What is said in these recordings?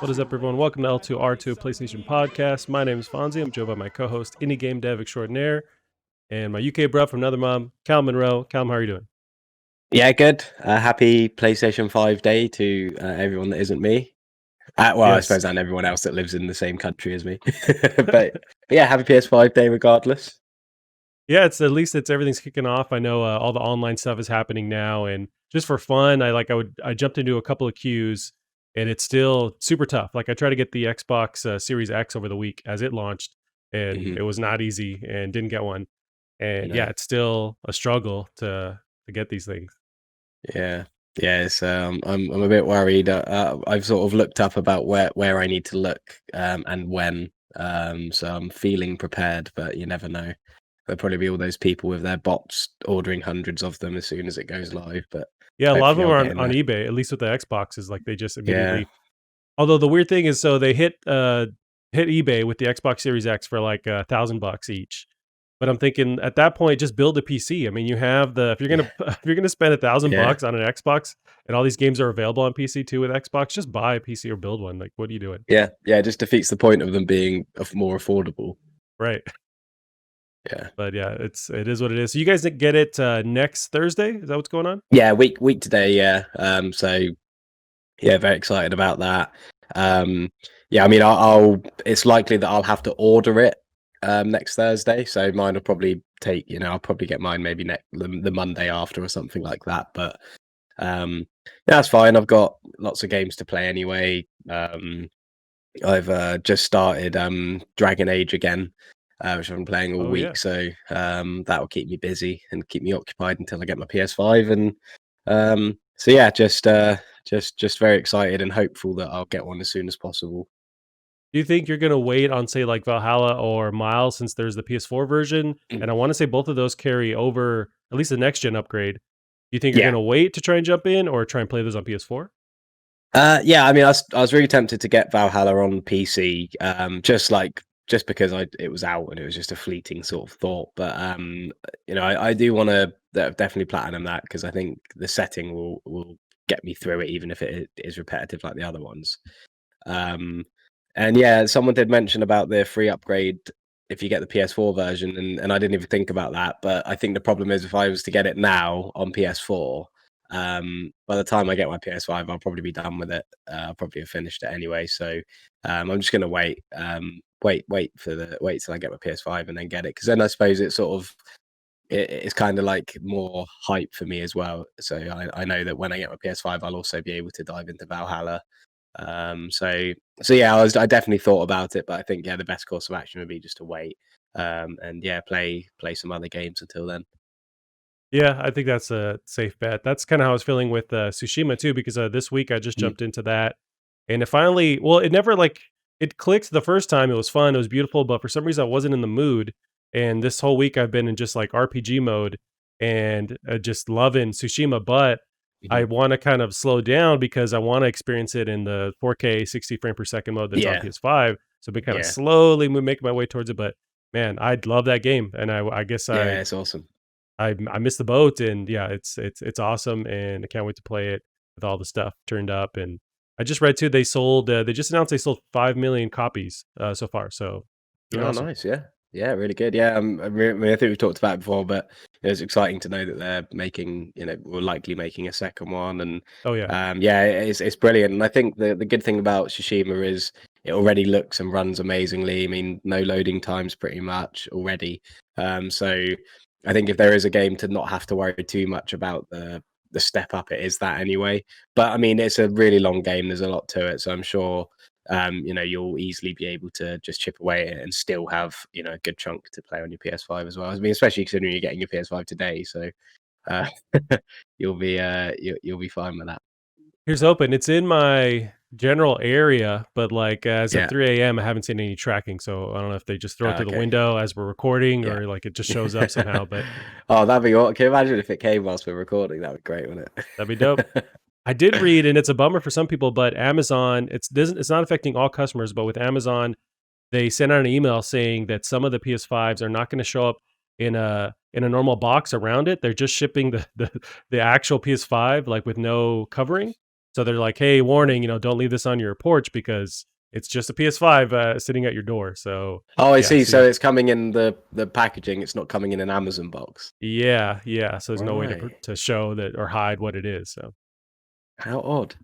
What is up, everyone? Welcome to L2R2 PlayStation Podcast. My name is Fonzie. I'm joined by my co-host, indie game dev extraordinaire, and my UK bro from another mom, Cal Monroe. Cal, how are you doing? Yeah, good. Happy PlayStation 5 day to everyone that isn't me. Well, I Yes. suppose, and everyone else that lives in the same country as me. but yeah, happy PS5 day regardless. Yeah, it's at least everything's kicking off. I know all the online stuff is happening now, and just for fun, I jumped into a couple of queues, and it's still super tough. Like I tried to get the Xbox Series X over the week as it launched, and Mhm. it was not easy, and didn't get one. And yeah, No. it's still a struggle to get these things. Yeah. Yeah, it's, I'm a bit worried. I've sort of looked up about where I need to look and when. So I'm feeling prepared, but you never know. There'll probably be all those people with their bots ordering hundreds of them as soon as it goes live. But Yeah, a lot of hopefully them I'll are get in on there. eBay, at least with the Xboxes, like they just Yeah. immediately. Although the weird thing is, so they hit eBay with the Xbox Series X for like $1,000 each. But I'm thinking at that point, just build a PC. I mean, you have if you're gonna if you're gonna spend Yeah. $1,000 on an Xbox, and all these games are available on PC too with Xbox, just buy a PC or build one. Like, what are you doing? Yeah, it just defeats the point of them being more affordable. Right. Yeah. But yeah, it is what it is. So you guys get it next Thursday? Is that what's going on? Yeah, week today, yeah. So yeah, very excited about that. Yeah, I mean, I'll it's likely that I'll have to order it next Thursday, so mine will probably take, I'll probably get mine maybe the Monday after or something like that. But yeah, that's fine. I've got lots of games to play anyway. I've just started Dragon Age again, which I've been playing all Oh yeah. week. So that will keep me busy and keep me occupied until I get my PS5. And so yeah, just very excited and hopeful that I'll get one as soon as possible. Do you think you're gonna wait on, say, like Valhalla or Miles, since there's the PS4 version? Mm. And I want to say both of those carry over at least the next gen upgrade. Do you think you're Yeah. gonna wait to try and jump in, or try and play those on PS4? Yeah, I mean, I was really tempted to get Valhalla on PC, just because it was out and it was just a fleeting sort of thought. But I do want to definitely platinum that because I think the setting will get me through it, even if it is repetitive like the other ones. And yeah, someone did mention about the free upgrade if you get the PS4 version, and I didn't even think about that. But I think the problem is if I was to get it now on PS4. By the time I get my PS5, I'll probably be done with it. I'll probably have finished it anyway. So I'm just gonna wait, wait till I get my PS5 and then get it. Because then I suppose it's kind of like more hype for me as well. So I know that when I get my PS5, I'll also be able to dive into Valhalla. So yeah, I definitely thought about it, but I think the best course of action would be just to wait. And yeah, play some other games until then. Yeah, I think that's a safe bet. That's kind of how I was feeling with Tsushima too, because this week I just Mm. jumped into that, and it finally, well, it never it clicked the first time. It was fun, it was beautiful, but for some reason I wasn't in the mood. And this whole week I've been in just like RPG mode and just loving Tsushima, but I Mhm. want to kind of slow down because I want to experience it in the 4K 60 frame per second mode that's on Yeah, PS5. So I've been kind of yeah, slowly making my way towards it, but man, I'd love that game, and I guess yeah. It's awesome. I missed the boat, and yeah, it's awesome, and I can't wait to play it with all the stuff turned up. And I just read too they just announced they sold 5 million copies so far, so doing Oh, awesome. nice. Yeah. Yeah, really good. Yeah, I think we've talked about it before, but it was exciting to know that they're making, we're likely making a second one. And Oh yeah, yeah, it's brilliant. And I think the good thing about Tsushima is it already looks and runs amazingly. I mean, no loading times pretty much already. So I think if there is a game to not have to worry too much about the step up, it is that anyway. But I mean, it's a really long game. There's a lot to it, so I'm sure you'll easily be able to just chip away at it and still have, a good chunk to play on your PS5 as well. I mean, especially considering you're getting your PS5 today, so uh, you'll be fine with that. here's hoping. It's in my general area, but like as of Yeah. 3 a.m., I haven't seen any tracking, so I don't know if they just throw it through the Okay. window as we're recording, Yeah. or like it just shows up somehow. But Oh, that'd be what. Can you imagine if it came whilst we're recording? That'd be great, wouldn't that'd be dope. it? I did read, and it's a bummer for some people, but Amazon, it's not affecting all customers, but with Amazon, they sent out an email saying that some of the PS5s are not going to show up in a normal box around it. They're just shipping the actual PS5 like with no covering. So they're like, "Hey, warning, don't leave this on your porch because it's just a PS5 sitting at your door." So Oh, I yeah, see. so So it's coming in the packaging. It's not coming in an Amazon box. yeah. So there's no way to Right. to show that or hide what it is. So How odd.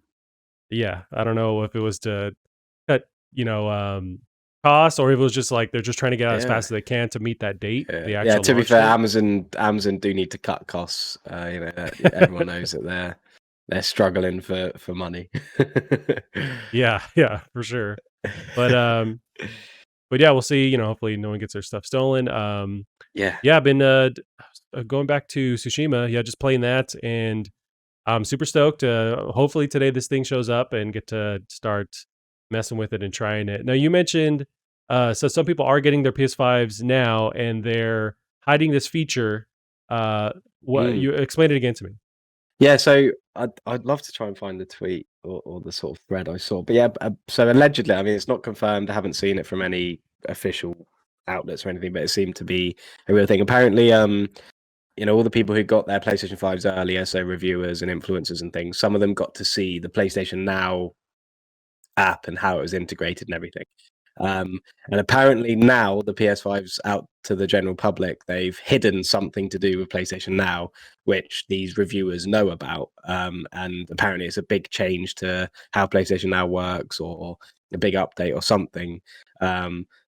yeah, I don't know if it was to cut, you know, costs or if it was just like they're just trying to get out as Yeah. fast as they can to meet that date, Yeah. the Yeah. actual To be launch fair, date. Amazon do need to cut costs. Everyone knows that they're struggling for money. Yeah, yeah, for sure. But but yeah, we'll see. Hopefully no one gets their stuff stolen. Yeah. Yeah, I've been going back to Tsushima. Yeah, just playing that, and I'm super stoked. Hopefully today this thing shows up and get to start messing with it and trying it. Now you mentioned, so some people are getting their PS5s now, and they're hiding this feature. What Mm. you explain it again to me? Yeah, so I'd love to try and find the tweet or the sort of thread I saw. But yeah, so allegedly, I mean, it's not confirmed. I haven't seen it from any official outlets or anything, but it seemed to be a real thing. Apparently, all the people who got their PlayStation 5s earlier, so reviewers and influencers and things, some of them got to see the PlayStation Now app and how it was integrated and everything. And apparently now the PS5's out to the general public. They've hidden something to do with PlayStation Now, which these reviewers know about. And apparently it's a big change to how PlayStation Now works, or a big update or something.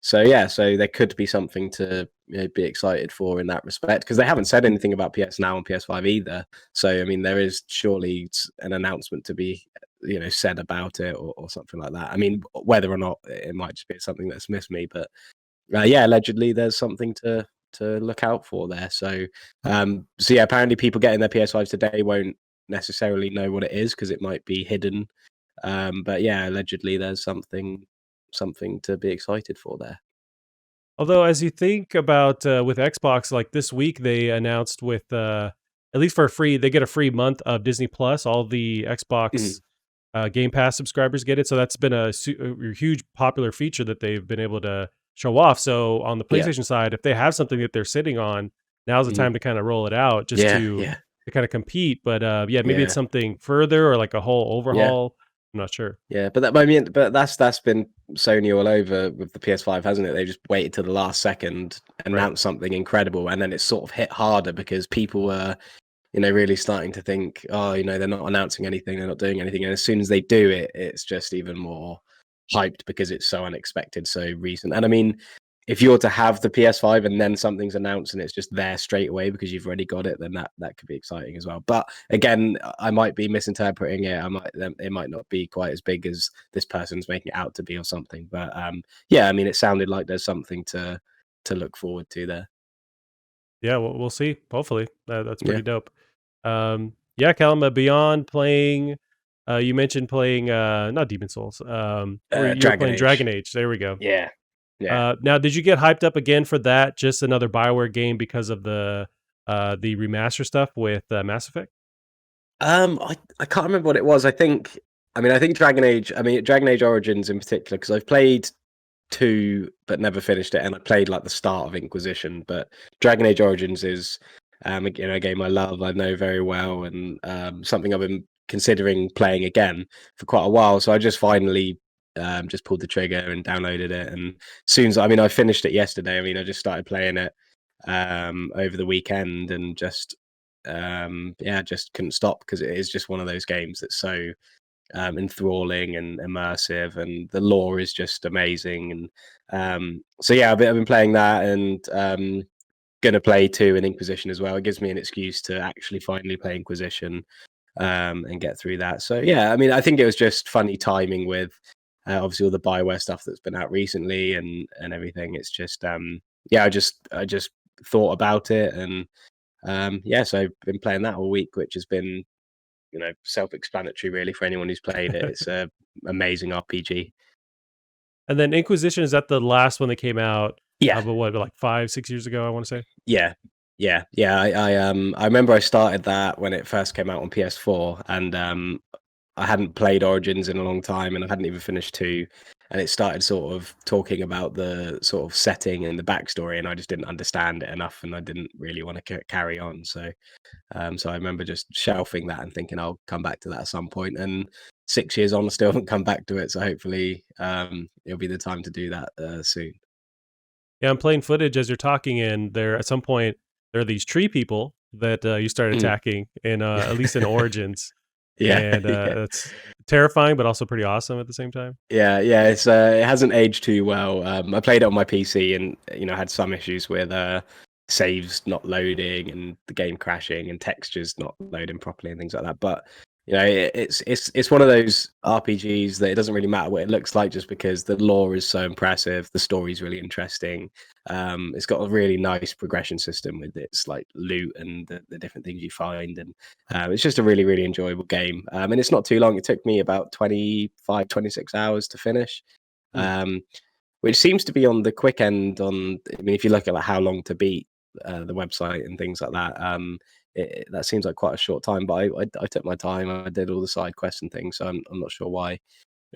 So yeah, so there could be something to be excited for in that respect, because they haven't said anything about PS Now and PS5 either. So I mean, there is surely an announcement to be said about it, or something like that. I mean, whether or not it might just be something that's missed me, but yeah, allegedly there's something to look out for there. So yeah, apparently people getting their PS5s today won't necessarily know what it is because it might be hidden. But yeah, allegedly there's something to be excited for there. Although, as you think about with Xbox, like this week they announced with at least for a free, they get a free month of Disney Plus. All the Mhm. Xbox Game Pass subscribers get it. So that's been a huge popular feature that they've been able to show off. So on the Yeah. PlayStation side, if they have something that they're sitting on, now's the Mhm. time to kind of roll it out just Yeah. to Yeah. kind of compete. But yeah, maybe it's Yeah. something further or like a whole Yeah. overhaul. I'm not sure. Yeah, but that's been Sony all over with the PS5, hasn't it? They just waited till the last second, Right. announced something incredible, and then it sort of hit harder because people were, really starting to think, oh, they're not announcing anything, they're not doing anything, and as soon as they do it, it's just even more hyped because it's so unexpected, so recent. And I mean, if you're to have the PS5 and then something's announced and it's just there straight away because you've already got it, then that could be exciting as well. But again, I might be misinterpreting it. It might not be quite as big as this person's making it out to be or something. But yeah, I mean, it sounded like there's something to look forward to there. Yeah, we'll see. Hopefully, that's Yeah, pretty dope. Yeah, Callum, beyond playing, you mentioned playing not Demon Souls. Or you were Dragon playing Age. Dragon Age. There we go. Yeah, yeah. Now, did you get hyped up again for that? Just another Bioware game because of the remaster stuff with Mass Effect? I can't remember what it was. I think Dragon Age. I mean, Dragon Age Origins in particular, because I've played two but never finished it, and I played like the start of Inquisition. But Dragon Age Origins is, a game I love, I know very well, and something I've been considering playing again for quite a while. So I just finally just pulled the trigger and downloaded it, and soon as I finished it yesterday. I mean, I just started playing it over the weekend, and just yeah, just couldn't stop because it is just one of those games that's so enthralling and immersive, and the lore is just amazing. And so yeah, I've been playing that, and gonna play 2 in Inquisition as well. It gives me an excuse to actually finally play Inquisition and get through that. So yeah, I mean, I think it was just funny timing with obviously all the Bioware stuff that's been out recently, and everything. It's just yeah, I just thought about it, and yeah, so I've been playing that all week, which has been self-explanatory really for anyone who's played it. It's a amazing RPG. And then Inquisition, is that the last one that came out? Yeah, But what, like 5, 6 years ago? I want to say. yeah, yeah. I remember I started that when it first came out on PS4, and I hadn't played Origins in a long time, and I hadn't even finished 2. and it started sort of talking about the sort of setting and the backstory, and I just didn't understand it enough, and I didn't really want to carry on. So I remember just shelving that and thinking I'll come back to that at some point. And 6 years on, I still haven't come back to it. So hopefully, it'll be the time to do that soon. Yeah, I'm playing footage as you're talking, and there at some point there are these tree people that you start Mm. attacking in at least in Origins, Yeah, and yeah. that's terrifying, but also pretty awesome at the same time. Yeah, yeah, it hasn't aged too well. I played it on my PC and had some issues with saves not loading and the game crashing and textures not loading properly and things like that. But it's one of those RPGs that it doesn't really matter what it looks like, just because the lore is so impressive, the story's really interesting. It's got a really nice progression system with its like loot and the different things you find, and it's just a really, really enjoyable game. And it's not too long. It took me about 25, 26 hours to finish, Hmm. um, which seems to be on the quick end. I mean, if you look at like how long to beat the website and things like that, that seems like quite a short time. But I took my time. I did all the side quests and things, so I'm not sure why it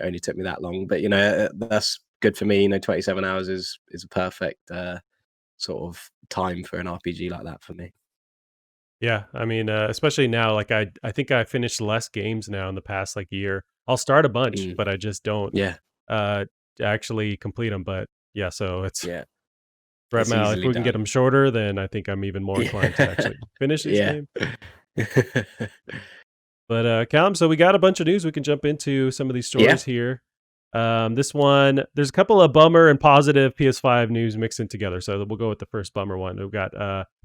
only took me that long. But that's good for me. 27 hours is a perfect sort of time for an RPG like that for me. Yeah, I mean, especially now, like I think I finished less games now in the past like year. I'll start a bunch, Mm, but I just don't yeah, uh actually complete them. But yeah, so it's yeah, right it's now. If easily we can get done. them shorter, then I think I'm even more inclined to Yeah. actually finish these Yeah. games. But Callum, so we got a bunch of news. We can jump into some of these Yeah. stories here. This one, there's a couple of bummer and positive PS5 news mixed in together. So we'll go with the first bummer one. We've got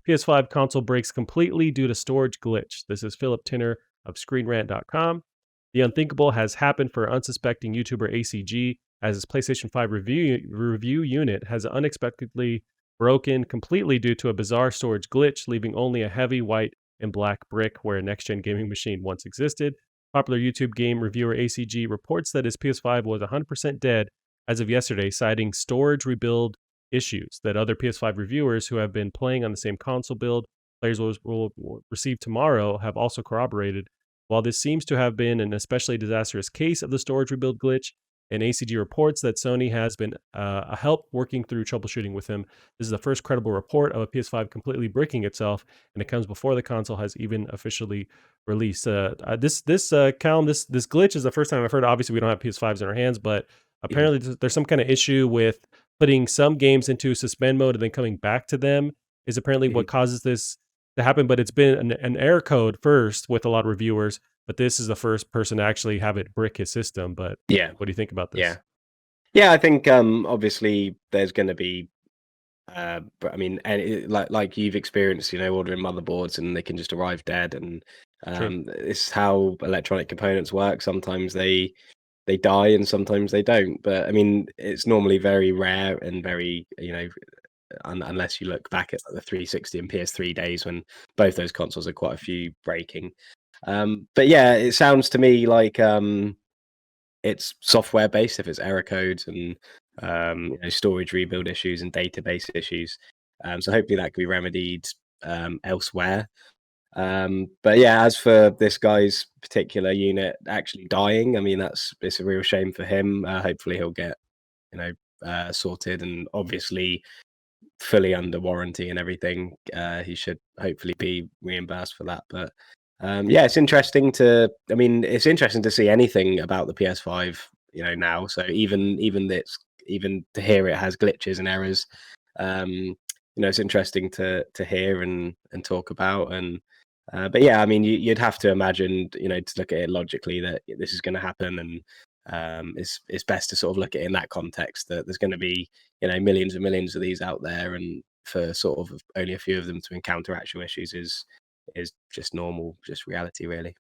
PS5 console breaks completely due to storage glitch. This is Philip Tinner of ScreenRant.com. The unthinkable has happened for unsuspecting YouTuber ACG, as his PlayStation 5 review unit has unexpectedly broken completely due to a bizarre storage glitch, leaving only a heavy white and black brick where a next gen gaming machine once existed. Popular YouTube game reviewer ACG reports that his PS5 was 100% dead as of yesterday, citing storage rebuild issues that other PS5 reviewers who have been playing on the same console build players will receive tomorrow have also corroborated. While this seems to have been an especially disastrous case of the storage rebuild glitch, and ACG reports that Sony has been a help working through troubleshooting with him. This is the first credible report of a PS5 completely bricking itself, and it comes before the console has even officially released. Callum, this glitch is the first time I've heard. Obviously, we don't have PS5s in our hands, but Mhm. apparently there's some kind of issue with putting some games into suspend mode and then coming back to them is apparently what Mhm. causes this to happen. But it's been an error code first with a lot of reviewers, but this is the first person to actually have it brick his system. But Yeah. what do you think about Yeah. this? Yeah, I think, obviously there's gonna be, but I mean, and like you've experienced, ordering motherboards and they can just arrive dead, and, True. it's how electronic components work. Sometimes they die and sometimes they don't. But I mean, it's normally very rare and very, unless you look back at like the 360 and PS3 days when both those consoles are quite a few breaking. But yeah, it sounds to me like it's software based if it's error codes and storage rebuild issues and database issues. So hopefully that can be remedied elsewhere. But yeah, as for this guy's particular unit actually dying, I mean it's a real shame for him. Hopefully he'll get you know sorted, and obviously fully under warranty and everything. He should hopefully be reimbursed for that. But yeah, it's interesting to. I mean, it's interesting to see anything about the PS5. Now. So even to hear it has glitches and errors. It's interesting to hear and talk about. And but yeah, I mean, you'd have to imagine, to look at it logically, that this is going to happen, and it's best to sort of look at it in that context, that there's going to be millions and millions of these out there, and for sort of only a few of them to encounter actual issues is just normal, just reality, really.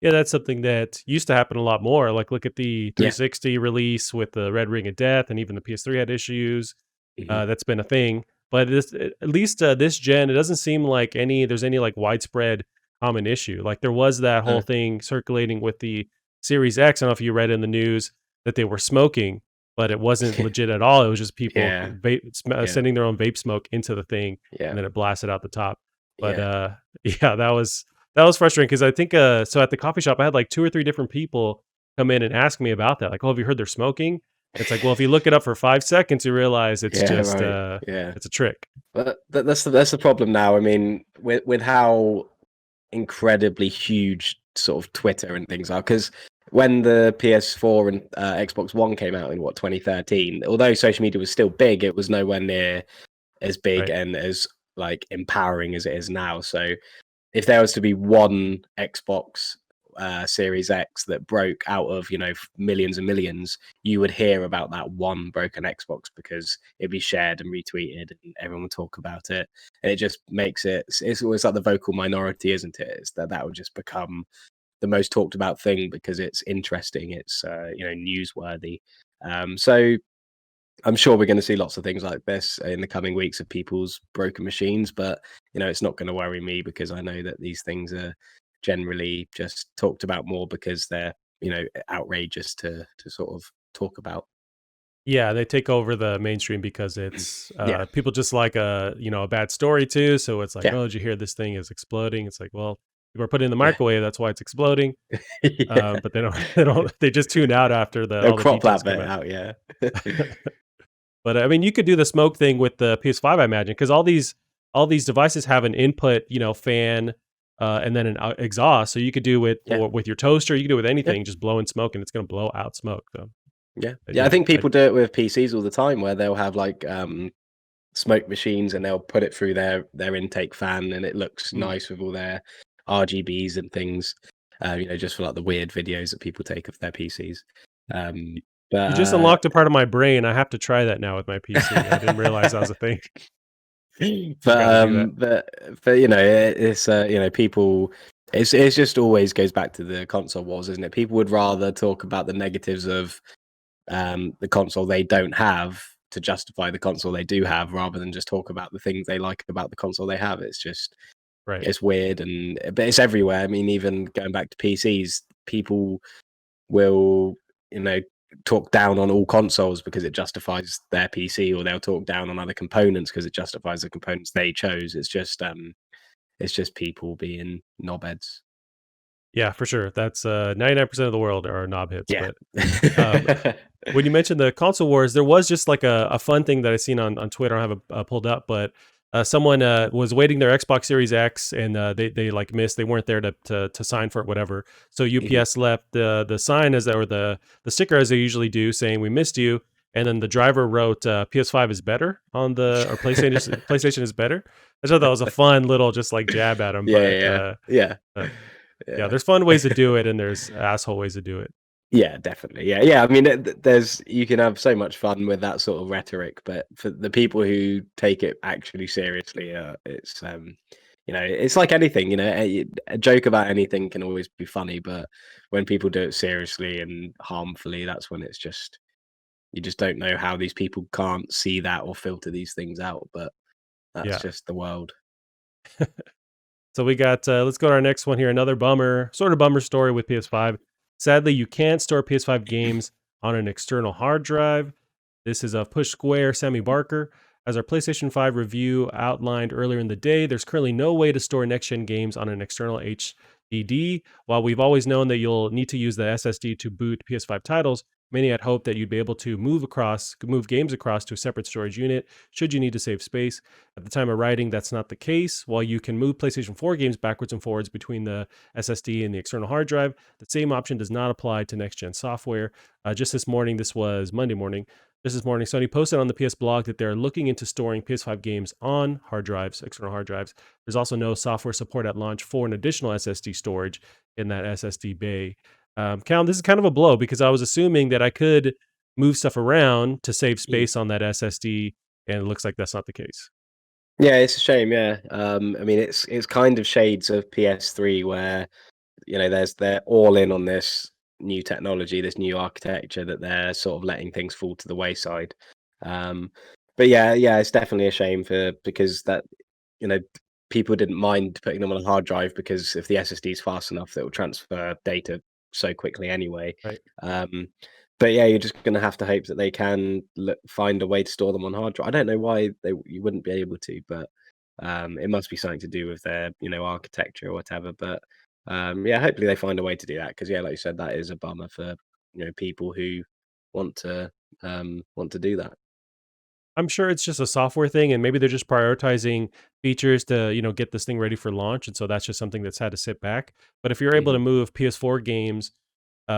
Yeah, that's something that used to happen a lot more. Like, look at the Yeah. 360 release with the Red Ring of Death, and even the PS3 had issues. Hmm. That's been a thing. But at least this gen, it doesn't seem like there's any like widespread common issue. Like there was that whole Uh, thing circulating with the Series X. I don't know if you read in the news that they were smoking, but it wasn't legit at all. It was just people yeah, yeah, sending their own vape smoke into the thing, yeah, and then it blasted out the top. But yeah. yeah, that was frustrating because I think so at the coffee shop I had like 2 or 3 different people come in and ask me about that. Like, "Oh, have you heard they're smoking?" It's like, well, if you look it up for 5 seconds, you realize it's Yeah, just, right. Yeah. it's a trick. But that's the problem now. I mean, with how incredibly huge sort of Twitter and things are, because when the PS4 and Xbox One came out in what 2013, although social media was still big, it was nowhere near as big Right. and as like empowering as it is now. So if there was to be one Xbox Series X that broke out of millions and millions, you would hear about that one broken Xbox because it'd be shared and retweeted, and everyone would talk about it. And it just makes it's always like the vocal minority, isn't it? It's that would just become the most talked about thing because it's interesting, it's newsworthy. So I'm sure we're going to see lots of things like this in the coming weeks of people's broken machines, but it's not going to worry me because I know that these things are generally just talked about more because they're outrageous to sort of talk about. Yeah, they take over the mainstream because it's, Yeah, people just like a bad story too, so it's like, yeah, "Oh, did you hear this thing is exploding?" It's like, well, people are putting it in the yeah, microwave, that's why it's exploding. yeah. But they don't they just tune out after They'll all the crop details that come bit out. out. Yeah, But, I mean, you could do the smoke thing with the PS5, I imagine, because all these devices have an input, fan, and then an exhaust, so you could do it yeah, for with your toaster, you could do it with yeah. anything, just blowing smoke, and it's gonna blow out smoke, so, Yeah, yeah. I yeah, think people do it with PCs all the time, where they'll have like smoke machines and they'll put it through their intake fan, and it looks mm. nice with all their RGBs and things. Just for like the weird videos that people take of their PCs. Um, but You just unlocked a part of my brain, I have to try that now with my PC, I didn't realize that was a thing. but Gotta do that. it's people. It's just always goes back to the console wars, isn't it? People would rather talk about the negatives of the console they don't have to justify the console they do have, rather than just talk about the things they like about the console they have. It's just Right. it's weird, but it's everywhere. I mean, even going back to PCs, people will you know talk down on all consoles because it justifies their PC, or they'll talk down on other components because it justifies the components they chose. It's just people being knobheads. Yeah, for sure, that's, 99% of the world are knob hits, Yeah. but, um when you mentioned the console wars, there was just like a fun thing that I seen on Twitter. I don't have it pulled up, but someone was waiting their Xbox Series X, and they like missed. They weren't there to sign for it, whatever. So Mhm. UPS left the sign or the sticker as they usually do, saying we missed you. And then the driver wrote PS5 is better on the or PlayStation is better. I thought that was a fun little just like jab at him, Yeah, but yeah, yeah, uh, yeah, yeah. there's fun ways to do it, and there's asshole ways to do it. Yeah, definitely. Yeah, yeah. I mean, there's you can have so much fun with that sort of rhetoric, but for the people who take it actually seriously, it's like anything. A joke about anything can always be funny, but when people do it seriously and harmfully, that's when it's just you just don't know how these people can't see that or filter these things out. But that's Yeah. just the world. So we got, let's go to our next one here. Another bummer, sort of bummer story with PS5. Sadly, you can't store PS5 games on an external hard drive. This is a Push Square Sammy Barker. As our PlayStation 5 review outlined earlier in the day, there's currently no way to store next gen games on an external HDD. While we've always known that you'll need to use the SSD to boot PS5 titles, many had hoped that you'd be able to move games across to a separate storage unit should you need to save space. At the time of writing, that's not the case. While you can move PlayStation 4 games backwards and forwards between the SSD and the external hard drive, the same option does not apply to next gen software. Just this morning, this was Monday morning, just this morning, Sony posted on the PS blog that they're looking into storing PS5 games on hard drives, external hard drives. There's also no software support at launch for an additional SSD storage in that SSD bay. Cal, this is kind of a blow because I was assuming that I could move stuff around to save Mm. space on that SSD, and it looks like that's not the case. Yeah, it's a shame. Yeah, I mean, it's kind of shades of PS3 where they're all in on this new technology, this new architecture that they're sort of letting things fall to the wayside. Um, but yeah, yeah, it's definitely a shame because that you know people didn't mind putting them on a hard drive because if the SSD is fast enough, it will transfer data so quickly anyway. Right. Um, but yeah, you're just going to have to hope that they can find a way to store them on hard drive. I don't know why you wouldn't be able to, but it must be something to do with their architecture or whatever. But yeah, hopefully they find a way to do that because yeah, like you said, that is a bummer for people who want to want to do that. I'm sure it's just a software thing, and maybe they're just prioritizing features to, get this thing ready for launch, and so that's just something that's had to sit back. But if you're able to Hmm. move PS4 games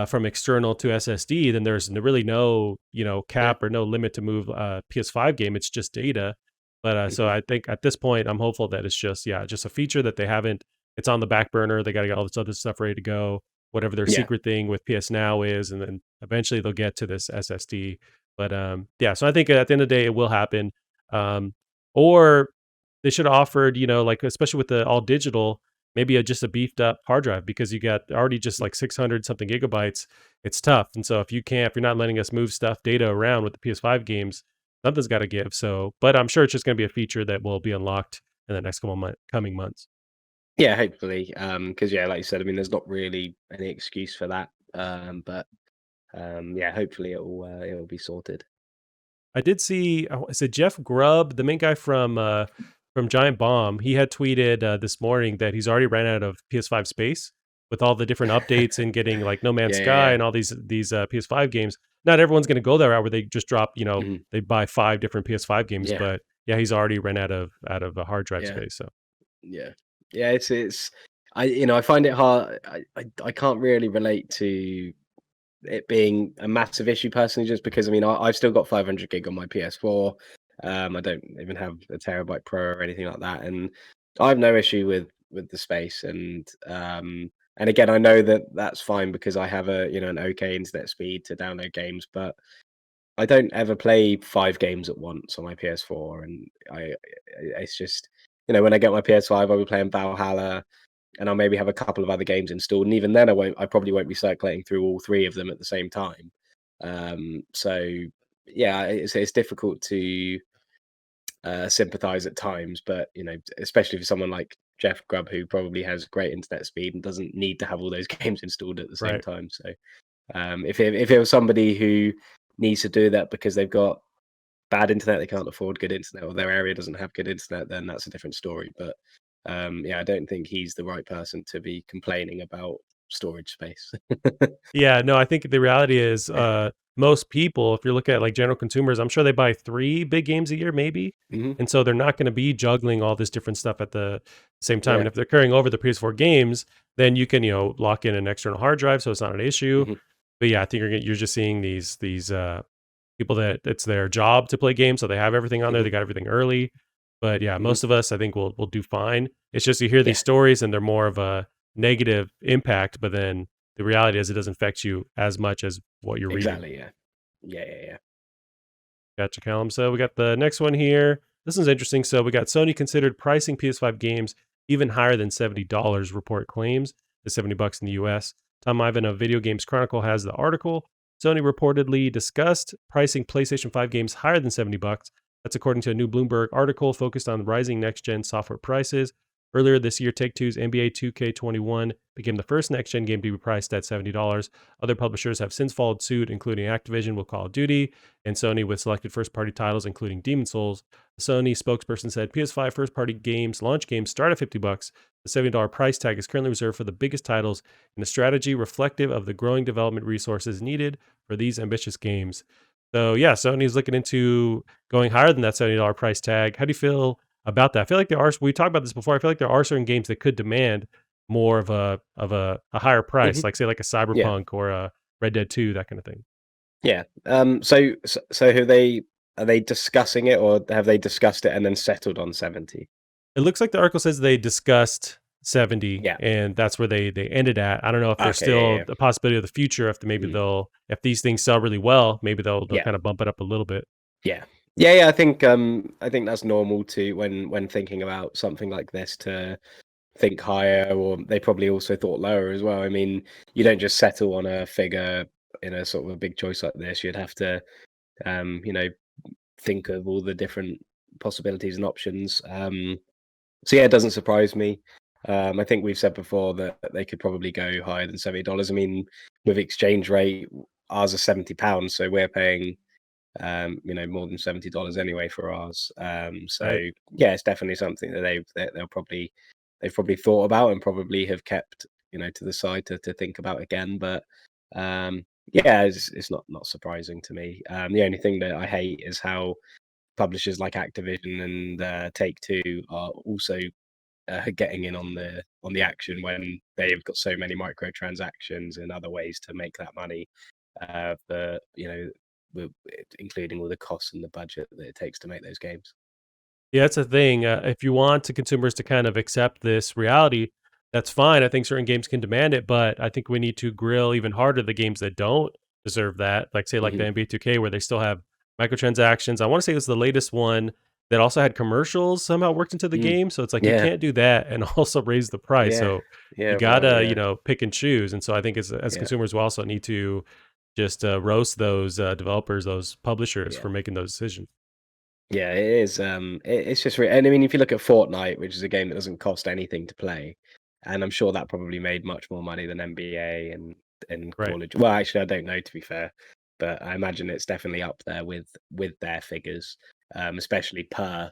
from external to SSD, then there's really no, Yeah. cap or no limit to move PS5 game. It's just data. But so Hmm. I think at this point, I'm hopeful that it's just just a feature that they haven't. It's on the back burner. They got to get all this other stuff ready to go. Whatever their Yeah. secret thing with PS Now is, and then eventually they'll get to this SSD. But yeah, so I think at the end of the day, it will happen. Um, or they should have offered, like especially with the all digital, maybe just a beefed up hard drive because you got already just like 600 something gigabytes. It's tough. And so if you're not letting us move stuff, data around with the PS5 games, something's got to give. So, but I'm sure it's just going to be a feature that will be unlocked in the next coming months. Yeah, hopefully. Because yeah, like you said, I mean, there's not really any excuse for that. But yeah, hopefully it'll be sorted. I did see, is it Jeff Grubb, the main guy from Giant Bomb? He had tweeted this morning that he's already ran out of PS5 space with all the different updates and getting like No Man's Yeah, yeah, Sky yeah. and all these PS5 games. Not everyone's going to go that route where they just drop, Mhm. they buy 5 different PS5 games, Yeah, but yeah, he's already ran out of a hard drive yeah, space. So yeah, yeah. It's I find it hard. I can't really relate to it being a massive issue personally, just because I mean I've still got 500 gig on my PS4. I don't even have a terabyte Pro or anything like that, and I have no issue with the space. And again, I know that that's fine because I have a an okay internet speed to download games, but I don't ever play 5 games at once on my PS4, and it's just when I get my PS5, I'll be playing Valhalla, and I'll maybe have a couple of other games installed, and even then, I probably won't be circulating through all 3 of them at the same time. So yeah, it's difficult to sympathize at times, but especially for someone like Jeff Grubb, who probably has great internet speed and doesn't need to have all those games installed at the same right. time. So if it was somebody who needs to do that because they've got bad internet, they can't afford good internet, or their area doesn't have good internet, then that's a different story. But yeah, I don't think he's the right person to be complaining about storage space. Yeah, no, I think the reality is, most people, if you're looking at like general consumers, I'm sure they buy 3 big games a year, maybe. Hmm. And so they're not gonna be juggling all this different stuff at the same time. And Yeah. if they're carrying over the PS4 games, then you can, lock in an external hard drive, so it's not an issue. Hmm. But yeah, I think you're just seeing these people that it's their job to play games, so they have everything on there, they Hmm. got everything early. But yeah, Hmm. most of us, I think will do fine. It's just you hear Yeah. these stories and they're more of a negative impact, but then the reality is it doesn't affect you as much as what you're reading. Exactly. Yeah. Yeah. Yeah. Yeah. Gotcha, Callum. So we got the next one here. This one's interesting. So we got Sony considered pricing PS5 games even higher than $70, report claims, the $70 in the US. Tom Ivan of Video Games Chronicle has the article. Sony reportedly discussed pricing PlayStation 5 games higher than $70. That's according to a new Bloomberg article focused on rising next gen software prices. Earlier this year, Take Two's NBA 2K21 became the first next gen game to be priced at $70. Other publishers have since followed suit, including Activision with Call of Duty and Sony with selected first party titles, including Demon Souls. The Sony spokesperson said PS5 first party games, launch games start at $50. The $70 price tag is currently reserved for the biggest titles and a strategy reflective of the growing development resources needed for these ambitious games. So, yeah, Sony's looking into going higher than that $70 price tag. How do you feel about that? I feel like there are, we talked about this before. I feel like there are certain games that could demand more of a higher Hmm. price, like say like a Yeah. Cyberpunk or a Red Dead 2, that kind of thing. Yeah. So are they discussing it, or have they discussed it and then settled on 70? It looks like the article says they discussed 70 Yeah. and that's where they ended at. I don't know if there's Okay. Yeah. still Yeah. a possibility of the future if maybe Mm. they'll if these things sell really well, maybe they'll Yeah. kind of bump it up a little bit. Yeah. Yeah. Yeah. I think that's normal to when thinking about something like this to think higher, or they probably also thought lower as well. I mean, you don't just settle on a figure in a sort of a big choice like this. You'd have to, um, you know, think of all the different possibilities and options. So yeah, it doesn't surprise me. I think we've said before that they could probably go higher than $70. I mean, with exchange rate, ours are £70, so we're paying more than $70 anyway for ours. So Right. yeah, it's definitely something that they've probably thought about and probably have kept to the side to think about again. But Yeah, it's not surprising to me. The only thing that I hate is how publishers like Activision and Take Two are also getting in on the action when they've got so many microtransactions and other ways to make that money. For including all the costs and the budget that it takes to make those games. Yeah, that's the thing. If you want to consumers to kind of accept this reality, that's fine. I think certain games can demand it, but I think we need to grill even harder the games that don't deserve that. Like say like the Hmm. NBA 2K where they still have microtransactions. I want to say it was the latest one that also had commercials somehow worked into the Mm. game. So it's like you Yeah, can't do that and also raise the price. yeah, So yeah, you right, gotta, yeah, pick and choose. And so I think as yeah, consumers, we also need to just roast those developers, those publishers yeah. for making those decisions. Yeah, it is. It's just, and I mean, if you look at Fortnite, which is a game that doesn't cost anything to play, and I'm sure that probably made much more money than NBA and Right. Call of. Well, actually, I don't know to be fair, but I imagine it's definitely up there with their figures, especially per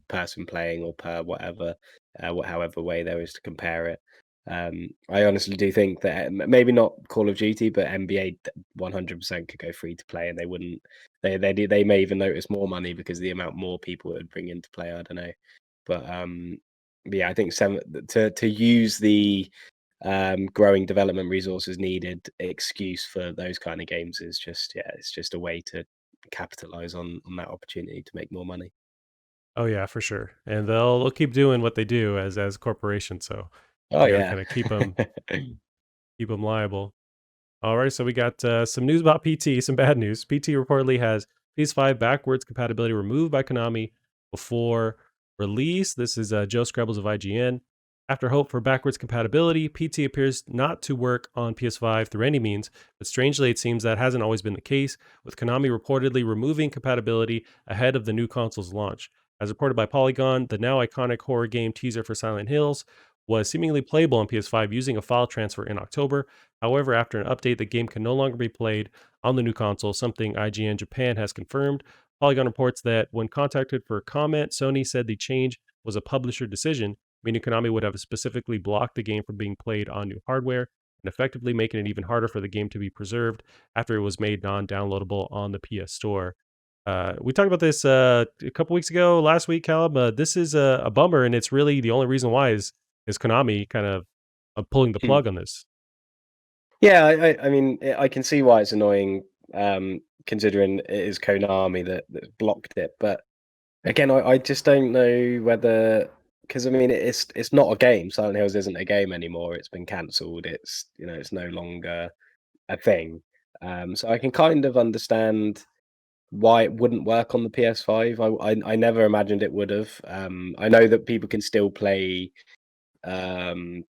person playing or per whatever, however way there is to compare it. I honestly do think that maybe not Call of Duty, but NBA 100% could go free to play, and they wouldn't they may even notice more money because of the amount more people it would bring into play. I don't know, but yeah, I think to use the growing development resources needed excuse for those kind of games is just it's just a way to capitalize on that opportunity to make more money. Oh yeah, for sure. And they'll keep doing what they do as corporations. So Oh we got to yeah. kind of keep them liable. All right, so we got some news about PT, some bad news. PT reportedly has PS5 backwards compatibility removed by Konami before release. This is Joe Scrabbles of IGN. After hope for backwards compatibility, PT appears not to work on PS5 through any means, but strangely, it seems that hasn't always been the case, with Konami reportedly removing compatibility ahead of the new console's launch. As reported by Polygon, the now iconic horror game teaser for Silent Hills was seemingly playable on PS5 using a file transfer in October. However, after an update, the game can no longer be played on the new console, something IGN Japan has confirmed. Polygon reports that when contacted for comment, Sony said the change was a publisher decision, meaning Konami would have specifically blocked the game from being played on new hardware and effectively making it even harder for the game to be preserved after it was made non-downloadable on the PS Store. We talked about this a couple weeks ago, last week, Caleb. This is a bummer, and it's really the only reason why is Konami kind of pulling the plug on this. Yeah, I mean, I can see why it's annoying, considering it is Konami that blocked it. But again, I just don't know whether because I mean, it's not a game. Silent Hills isn't a game anymore. It's been cancelled. It's it's no longer a thing. So I can kind of understand why it wouldn't work on the PS5. I never imagined it would have. I know that people can still play um,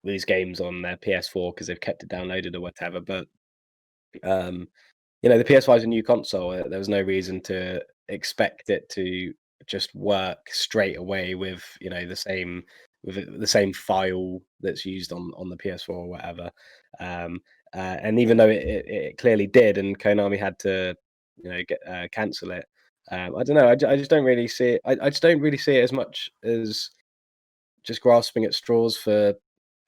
these games on their PS4 because they've kept it downloaded or whatever. But um, the PS5 is a new console. There was no reason to expect it to just work straight away with the same file that's used on the PS4 or whatever. Um, and even though it clearly did, and Konami had to cancel it. I don't know. I just don't really see it. I just don't really see it as much as just grasping at straws for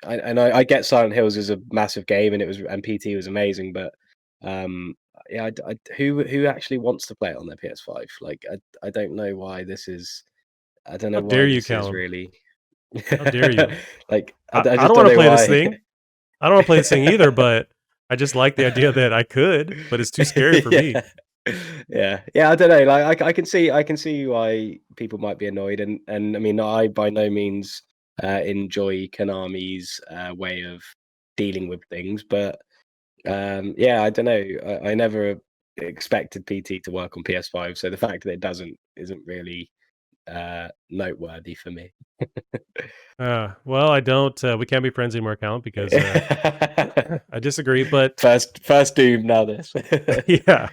I get Silent Hills is a massive game and PT was amazing, but yeah, who actually wants to play it on their PS5? Like, I don't know why this is. I don't How know dare why you, this is Callum? really. How dare you? Like, I I just don't don't wanna know play this why. thing. I don't wanna play this thing either, but I just like the idea that I could, but it's too scary for me. Yeah. Yeah. I don't know. Like, I can see why people might be annoyed, and I mean, I by no means enjoy Konami's way of dealing with things, but yeah, I don't know. I never expected PT to work on PS5, so the fact that it doesn't isn't really noteworthy for me. Well, I don't, we can't be friends anymore, Callum, because, I disagree, but First doom, now this. yeah.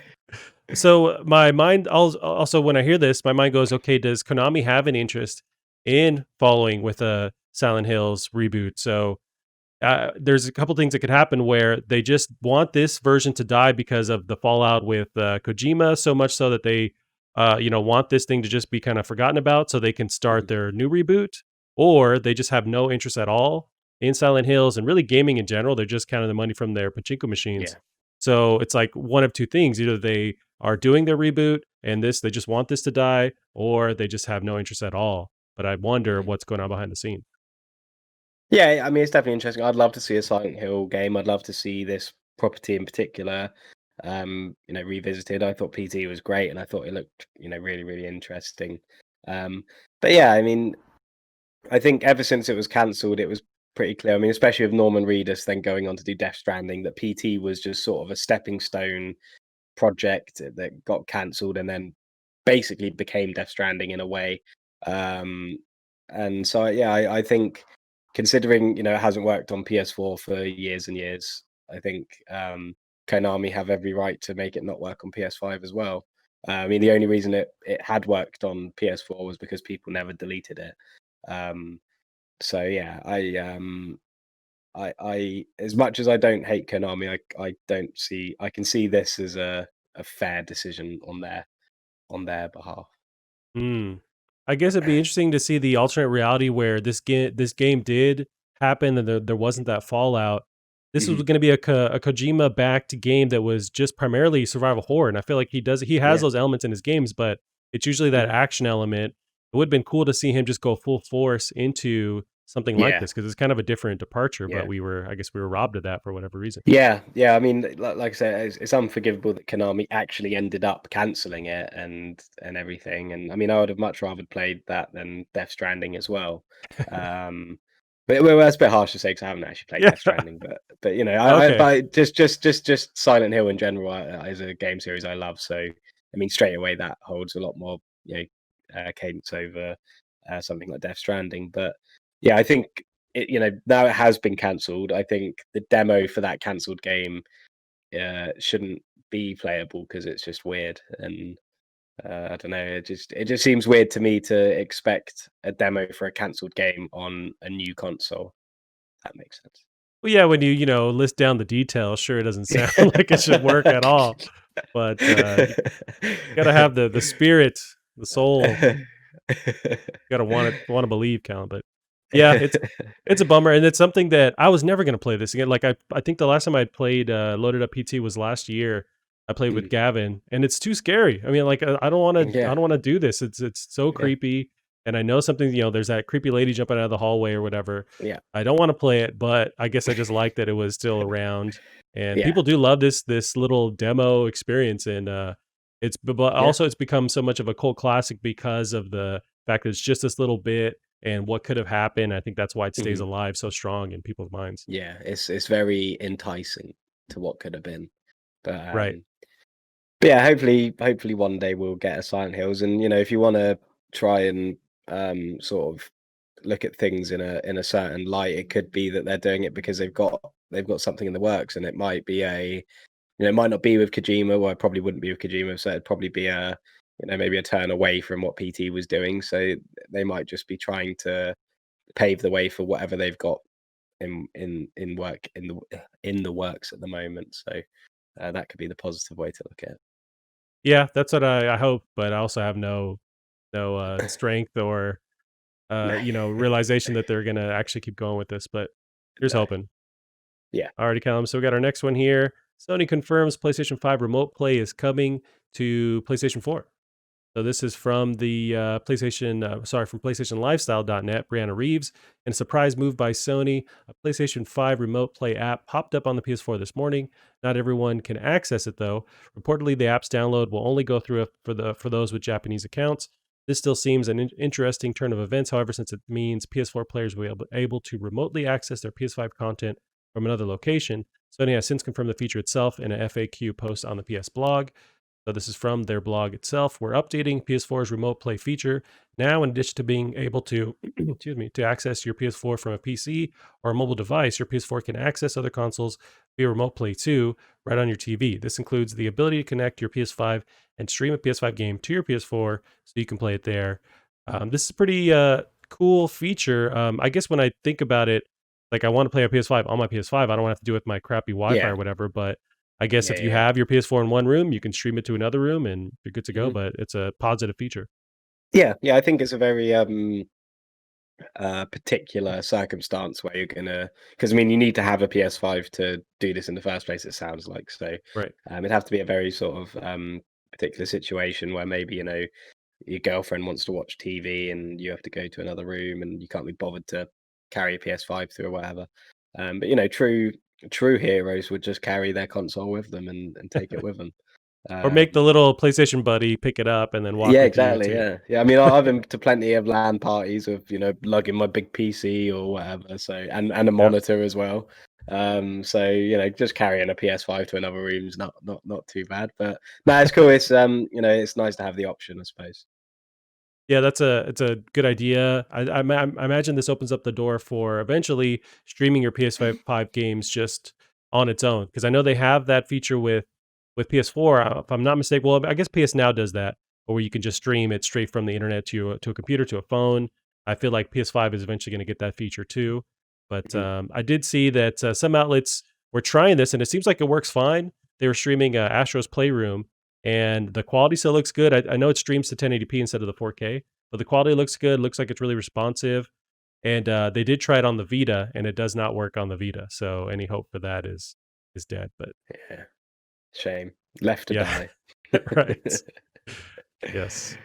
So my mind also when I hear this, my mind goes, okay, does Konami have an interest in following with a Silent Hills reboot? So there's a couple things that could happen where they just want this version to die because of the fallout with Kojima, so much so that they, want this thing to just be kind of forgotten about, so they can start Mhm. their new reboot, or they just have no interest at all in Silent Hills and really gaming in general. They're just counting the money from their pachinko machines. Yeah. So it's like one of two things: either they are doing their reboot and they just want this to die, or they just have no interest at all. But I wonder Mhm. what's going on behind the scene. Yeah, I mean, it's definitely interesting. I'd love to see a Silent Hill game. I'd love to see this property in particular, revisited. I thought PT was great, and I thought it looked, really, really interesting. Um, but yeah, I mean, I think ever since it was cancelled, it was pretty clear. I mean, especially with Norman Reedus then going on to do Death Stranding, that PT was just sort of a stepping stone project that got cancelled and then basically became Death Stranding in a way. Um, and so, yeah, I think considering it hasn't worked on PS4 for years and years, I think Konami have every right to make it not work on PS5 as well. I mean, the only reason it had worked on PS4 was because people never deleted it. Um, so yeah, I as much as I don't hate Konami, I don't see I can see this as a fair decision on their behalf. Mm. I guess it'd be interesting to see the alternate reality where this game did happen and there wasn't that fallout. This was Mhm. going to be a Kojima backed game that was just primarily survival horror, and I feel like he has Yeah. those elements in his games, but it's usually that Mhm. action element. It would have been cool to see him just go full force into something like Yeah. this because it's kind of a different departure, but Yeah. I guess we were robbed of that for whatever reason. Yeah, yeah. I mean, like I said, it's unforgivable that Konami actually ended up canceling it and everything. And I mean, I would have much rather played that than Death Stranding as well. Um, but well, that's a bit harsh to say because I haven't actually played Yeah. Death Stranding. But Okay. but just Silent Hill in general is a game series I love. So I mean, straight away that holds a lot more cadence over something like Death Stranding. But yeah, I think now it has been cancelled. I think the demo for that cancelled game shouldn't be playable because it's just weird. And I don't know, it just seems weird to me to expect a demo for a cancelled game on a new console. That makes Well, yeah, when you list down the details, sure, it doesn't sound like it should work at all, but, you gotta have the spirit, the soul. Gotta wanna believe, Callum, but yeah, it's a bummer, and it's something that I was never gonna play this again. Like, I think the last time I played, loaded up PT was last year. I played with Mm, Gavin, and it's too scary. I mean, like, I yeah, don't wanna do this. It's so yeah, creepy, and I know there's that creepy lady jumping out of the hallway or whatever. yeah, I don't wanna play it, but I guess I just like that it was still around, and yeah, people do love this little demo experience, and, but yeah. also it's become so much of a cult classic because of the fact that it's just this little bit and what could have happened. I think that's why it stays Mhm. alive so strong in people's minds. Yeah, it's very enticing to what could have been. But Right. yeah, hopefully one day we'll get a Silent Hills. And if you want to try and sort of look at things in a certain light, it could be that they're doing it because they've got something in the works, and it might be it might not be with Kojima. Well, it probably wouldn't be with Kojima, so it'd probably be maybe a turn away from what PT was doing. So they might just be trying to pave the way for whatever they've got in work in the works at the moment. So that could be the positive way to look at Yeah, that's what I hope, but I also have no it. strength or No, realization that they're gonna actually keep going with this. But here's no, hoping. yeah, Alrighty, Callum. So we got our next one here. Sony confirms PlayStation 5 Remote Play is coming to PlayStation 4. So this is from the from PlayStationLifestyle.net, Brianna Reeves. In a surprise move by Sony, a PlayStation 5 Remote Play app popped up on the PS4 this morning. Not everyone can access it though. Reportedly, the app's download will only go through for those with Japanese accounts. This still seems an interesting turn of events, however, since it means PS4 players will be able to remotely access their PS5 content from another location. Sony has since confirmed the feature itself in a FAQ post on the PS blog. So this is from their blog itself. We're updating PS4's remote play feature. Now, in addition to being able to, excuse me, to access your PS4 from a PC or a mobile device, your PS4 can access other consoles via remote play too, right on your TV. This includes the ability to connect your PS5 and stream a PS5 game to your PS4 so you can play it there. This is a pretty cool feature. I guess when I think about it, like I want to play a PS5 on my PS5, I don't have to do it with my crappy Wi-Fi yeah, or whatever, but I guess yeah, if you yeah. have your PS4 in one room, you can stream it to another room and you're good to go, Mhm. but it's a positive feature. Yeah, yeah. I think it's a very particular circumstance where you're gonna, because I mean you need to have a PS5 to do this in the first place. It sounds like so. Right. It'd have to be a very sort of particular situation where maybe your girlfriend wants to watch TV and you have to go to another room and you can't be bothered to carry a PS5 through or whatever. But true heroes would just carry their console with them and take it with them. Or make the Um, little PlayStation buddy pick it up and then walk yeah, with you exactly. to Yeah, yeah. I mean, I've been to plenty of LAN parties with lugging my big PC or whatever. So and a Yep. monitor as well. So just carrying a PS5 to another room is not too bad. But no, it's cool. It's it's nice to have the option, I suppose. Yeah, it's a good idea. I imagine this opens up the door for eventually streaming your PS5 games just on its own, because I know they have that feature with PS4, if I'm not mistaken. Well, I guess PS Now does that, where you can just stream it straight from the internet to a computer, to a phone. I feel like PS5 is eventually gonna get that feature too. But, Mhm. I did see that, some outlets were trying this, and it seems like it works fine. They were streaming, Astro's Playroom, and the quality still looks good. I know it streams to 1080p instead of the 4K, but the quality looks good, looks like it's really responsive, and, they did try it on the Vita, and it does not work on the Vita, so any hope for that is dead, but Yeah, shame. Left to yeah, die. right. Yes.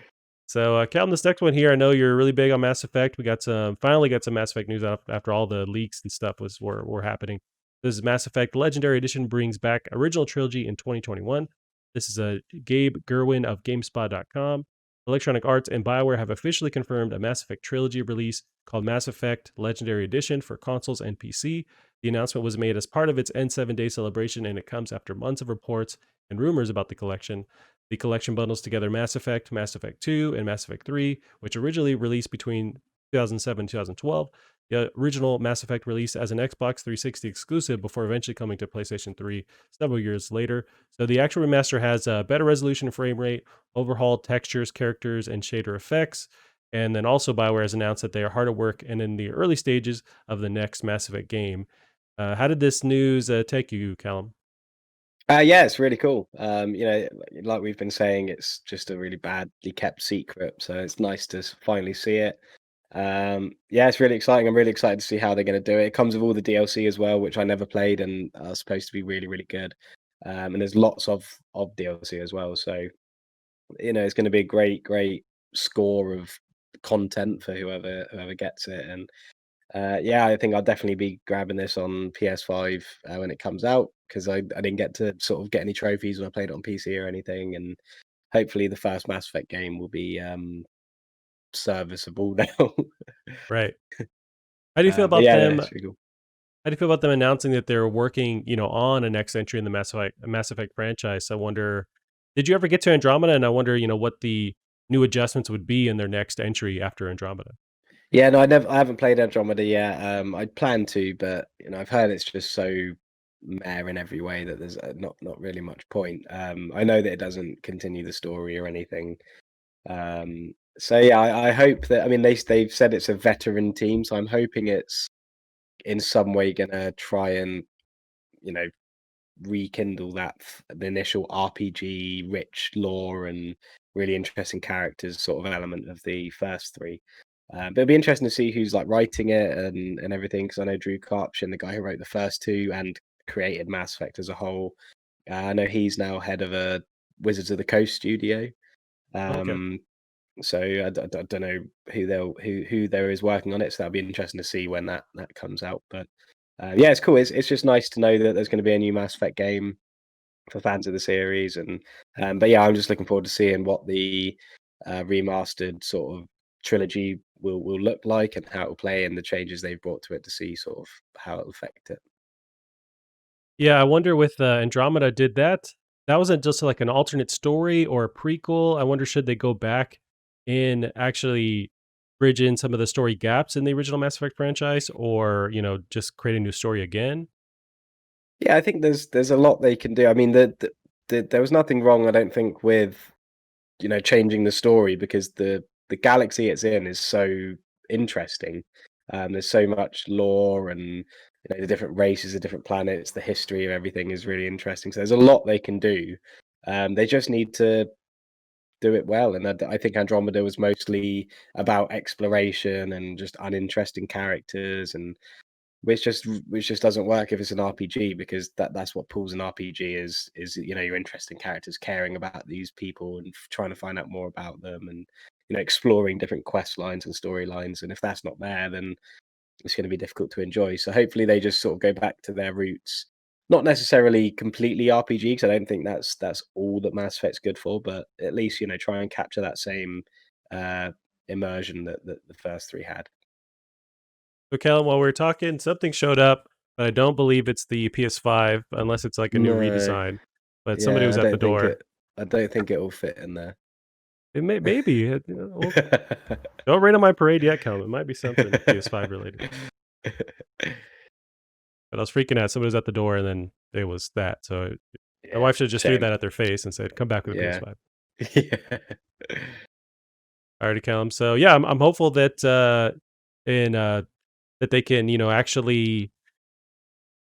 So, Calvin, this next one here, I know you're really big on Mass Effect. We got finally got some Mass Effect news out after all the leaks and stuff were happening. This is Mass Effect Legendary Edition brings back original trilogy in 2021. This is a Gabe Gerwin of GameSpot.com. Electronic Arts and BioWare have officially confirmed a Mass Effect trilogy release called Mass Effect Legendary Edition for consoles and PC. The announcement was made as part of its N7-day celebration, and it comes after months of reports and rumors about the collection. The collection bundles together Mass Effect, Mass Effect 2, and Mass Effect 3, which originally released between 2007 and 2012. The original Mass Effect released as an Xbox 360 exclusive before eventually coming to PlayStation 3 several years later. So the actual remaster has a better resolution and frame rate, overhauled textures, characters, and shader effects. And then also BioWare has announced that they are hard at work and in the early stages of the next Mass Effect game. How did this news take you, Callum? Yeah, it's really cool. Like we've been saying, it's just a really badly kept secret, so it's nice to finally see it. Yeah, it's really exciting. I'm really excited to see how they're going to do it. It comes with all the DLC as well, which I never played and are supposed to be really, really good. And there's lots of DLC as well, so it's going to be a great score of content for whoever gets it. And yeah, I think I'll definitely be grabbing this on PS5 when it comes out because I didn't get to sort of get any trophies when I played it on PC or anything, and hopefully the first Mass Effect game will be serviceable now. Right. How do you feel But about yeah, them? it's really cool. How do you feel about them announcing that they're working, on a next entry in the Mass Effect franchise? I wonder, did you ever get to Andromeda? And I wonder, what the new adjustments would be in their next entry after Andromeda. Yeah, no, I haven't played Andromeda yet. I plan to, but I've heard it's just so meh in every way that there's not really much point. I know that it doesn't continue the story or anything. So yeah, I hope that. I mean, they've said it's a veteran team, so I'm hoping it's in some way gonna try and you know rekindle the initial RPG rich lore and really interesting characters sort of element of the first three. But it'll be interesting to see who's like writing it and everything because I know Drew Karpyshyn, the guy who wrote the first two and created Mass Effect as a whole. I know he's now head of a Wizards of the Coast studio. Okay. Um, so I don't know who there is working on it. So that'll be interesting to see when that comes out. But yeah, it's cool. It's just nice to know that there's going to be a new Mass Effect game for fans of the series. And but yeah, I'm just looking forward to seeing what the remastered sort of trilogy will look like and how it will play and the changes they've brought to it to see sort of how it'll affect it. Yeah, I wonder with Andromeda, did that wasn't just like an alternate story or a prequel? I wonder, should they go back and actually bridge in some of the story gaps in the original Mass Effect franchise, or just create a new story again? Yeah, I think there's a lot they can do. I mean, there was nothing wrong, I don't think, with changing the story because the galaxy it's in is so interesting. There's so much lore and the different races, the different planets, the history of everything is really interesting. So there's a lot they can do. They just need to do it well. And I think Andromeda was mostly about exploration and just uninteresting characters, and which just doesn't work if it's an RPG, because that's what pulls an RPG is your interesting characters, caring about these people and trying to find out more about them, and exploring different quest lines and storylines. And if that's not there, then it's going to be difficult to enjoy. So hopefully they just sort of go back to their roots. Not necessarily completely RPG, because I don't think that's all that Mass Effect's good for, but at least try and capture that same uh, immersion that the first three had. So, Kellen, while we are talking, something showed up, but I don't believe it's the PS5 unless it's like a new No, redesign. But somebody yeah, was at the door. I don't think it will fit in there. Maybe. Well, don't rain on my parade yet, Kellen. It might be something PS5 related. But I was freaking out. Somebody was at the door, and then it was that. So my Yeah, wife should have just threw shame. that at their face and said, "Come back with a Yeah. PS5." Yeah. Alrighty, Callum. So yeah, I'm hopeful that in that they can actually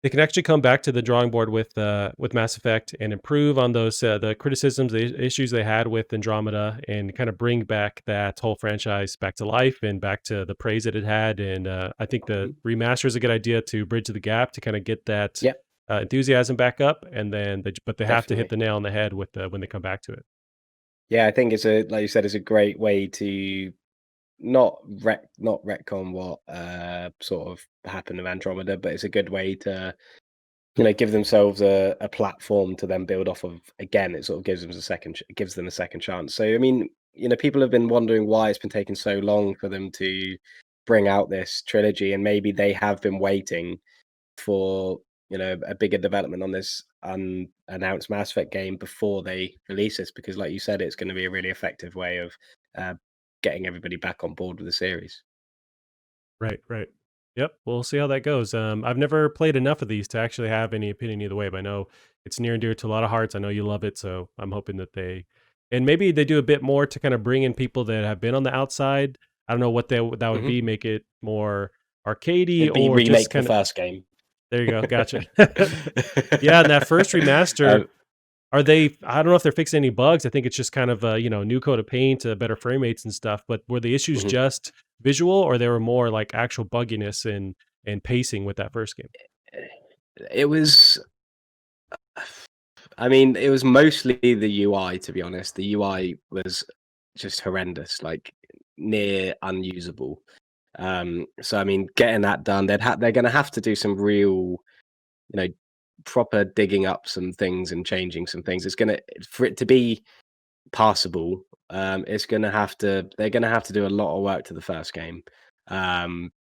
they can actually come back to the drawing board with Mass Effect and improve on those the criticisms, the issues they had with Andromeda, and kind of bring back that whole franchise back to life and back to the praise that it had. And I think the Mhm. remaster is a good idea to bridge the gap to kind of get that Yep, enthusiasm back up. And then but they have to hit definitely. the nail on the head with when they come back to it. Yeah, I think like you said, it's a great way to not retcon what sort of happened with Andromeda, but it's a good way to give themselves a platform to then build off of. Again, it sort of gives them gives them a second chance. So I mean, people have been wondering why it's been taking so long for them to bring out this trilogy, and maybe they have been waiting for a bigger development on this unannounced Mass Effect game before they release this, because like you said, it's going to be a really effective way of uh, getting everybody back on board with the series. Right, right. Yep, we'll see how that goes. I've never played enough of these to actually have any opinion either way, but I know it's near and dear to a lot of hearts. I know you love it, so I'm hoping that and maybe they do a bit more to kind of bring in people that have been on the outside. I don't know what that would Hmm. be, make it more arcadey It'd be or just remake the kind of first game. there you go, gotcha. Yeah, and that first remaster, um, are they I don't know if they're fixing any bugs. I think it's just kind of a, new coat of paint, better frame rates and stuff, but were the issues mhm. just visual or there were more like actual bugginess and pacing with that first game? It was, I mean, it was mostly the UI, to be honest. The UI was just horrendous, like near unusable. So I mean, getting that done, they're going to have to do some real, you know, proper digging up some things and changing some things. It's gonna For it to be passable. It's gonna have to They're gonna have to do a lot of work to the first game. Um,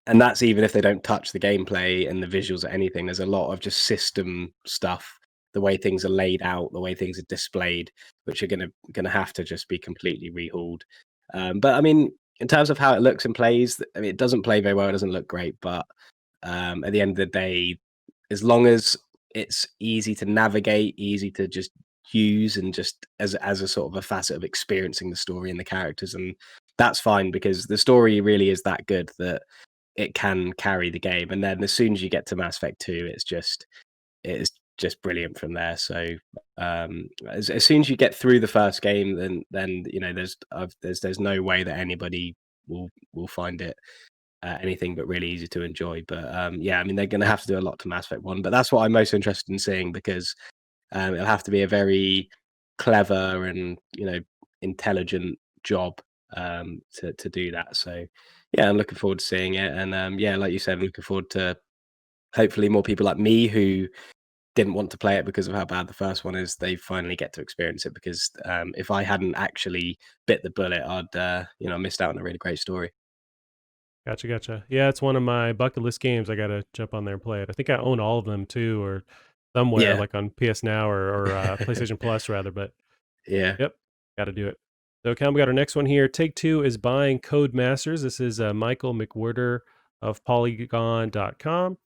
and that's even if they don't touch the gameplay and the visuals or anything. There's a lot of just system stuff, the way things are laid out, the way things are displayed, which are gonna have to just be completely rehauled. But I mean, in terms of how it looks and plays, I mean, it doesn't play very well. It doesn't look great, but at the end of the day, as long as it's easy to navigate, easy to just use, and just as a sort of a facet of experiencing the story and the characters, and that's fine, because the story really is that good that it can carry the game. And then as soon as you get to Mass Effect 2, it's just brilliant from there. So as soon as you get through the first game, then there's no way that anybody will find it anything but really easy to enjoy. But yeah, I mean, they're going to have to do a lot to Mass Effect 1, but that's what I'm most interested in seeing, because it'll have to be a very clever and intelligent job to do that. So yeah, I'm looking forward to seeing it. And yeah, like you said, I'm looking forward to hopefully more people like me who didn't want to play it because of how bad the first one is, they finally get to experience it, because if I hadn't actually bit the bullet, I'd missed out on a really great story. Gotcha, gotcha. Yeah, it's one of my bucket list games. I gotta jump on there and play it. I think I own all of them too, or somewhere Yeah. like on PS Now or PlayStation Plus rather. But Yeah. yep, gotta do it. So, Cam, we got our next one here. Take Two is buying Codemasters. This is Michael McWhirter of Polygon.com.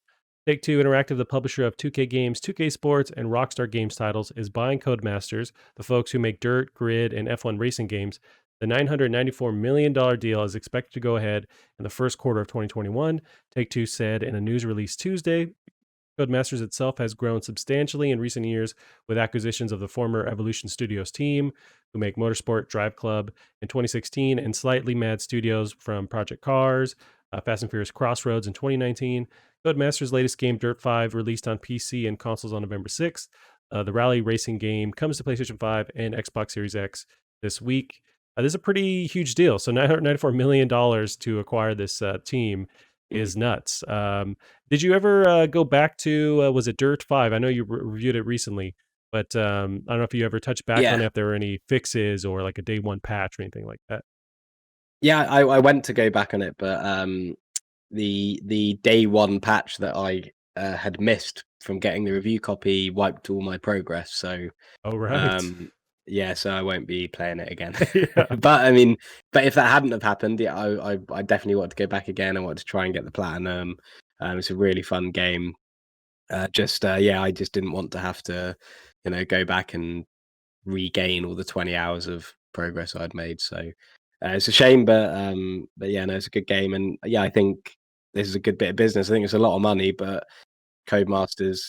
Take Two Interactive, the publisher of 2K Games, 2K Sports, and Rockstar Games titles, is buying Codemasters, the folks who make Dirt, Grid, and F1 racing games. The $994 million deal is expected to go ahead in the first quarter of 2021, Take Two said in a news release Tuesday. Codemasters itself has grown substantially in recent years with acquisitions of the former Evolution Studios team, who make Motorsport Drive Club in 2016, and Slightly Mad Studios from Project Cars, Fast and Furious Crossroads in 2019. Codemasters' latest game, Dirt 5, released on PC and consoles on November 6th. The rally racing game comes to PlayStation 5 and Xbox Series X this week. This is a pretty huge deal. So $994 million to acquire this team is nuts. Did you ever go back to, was it Dirt 5? I know you reviewed it recently, but I don't know if you ever touched back on Yeah. it, if there were any fixes or like a day one patch or anything like that. Yeah, I went to go back on it, but the day one patch that I had missed from getting the review copy wiped all my progress. So Oh, right. yeah, so I won't be playing it again. Yeah, But I mean, but if that hadn't have happened, yeah, I definitely wanted to go back again. I wanted to try and get the platinum. It's a really fun game. Yeah, I just didn't want to have to, go back and regain all the 20 hours of progress I'd made. So it's a shame, but yeah, no, it's a good game, and yeah, I think this is a good bit of business. I think it's a lot of money, but Codemasters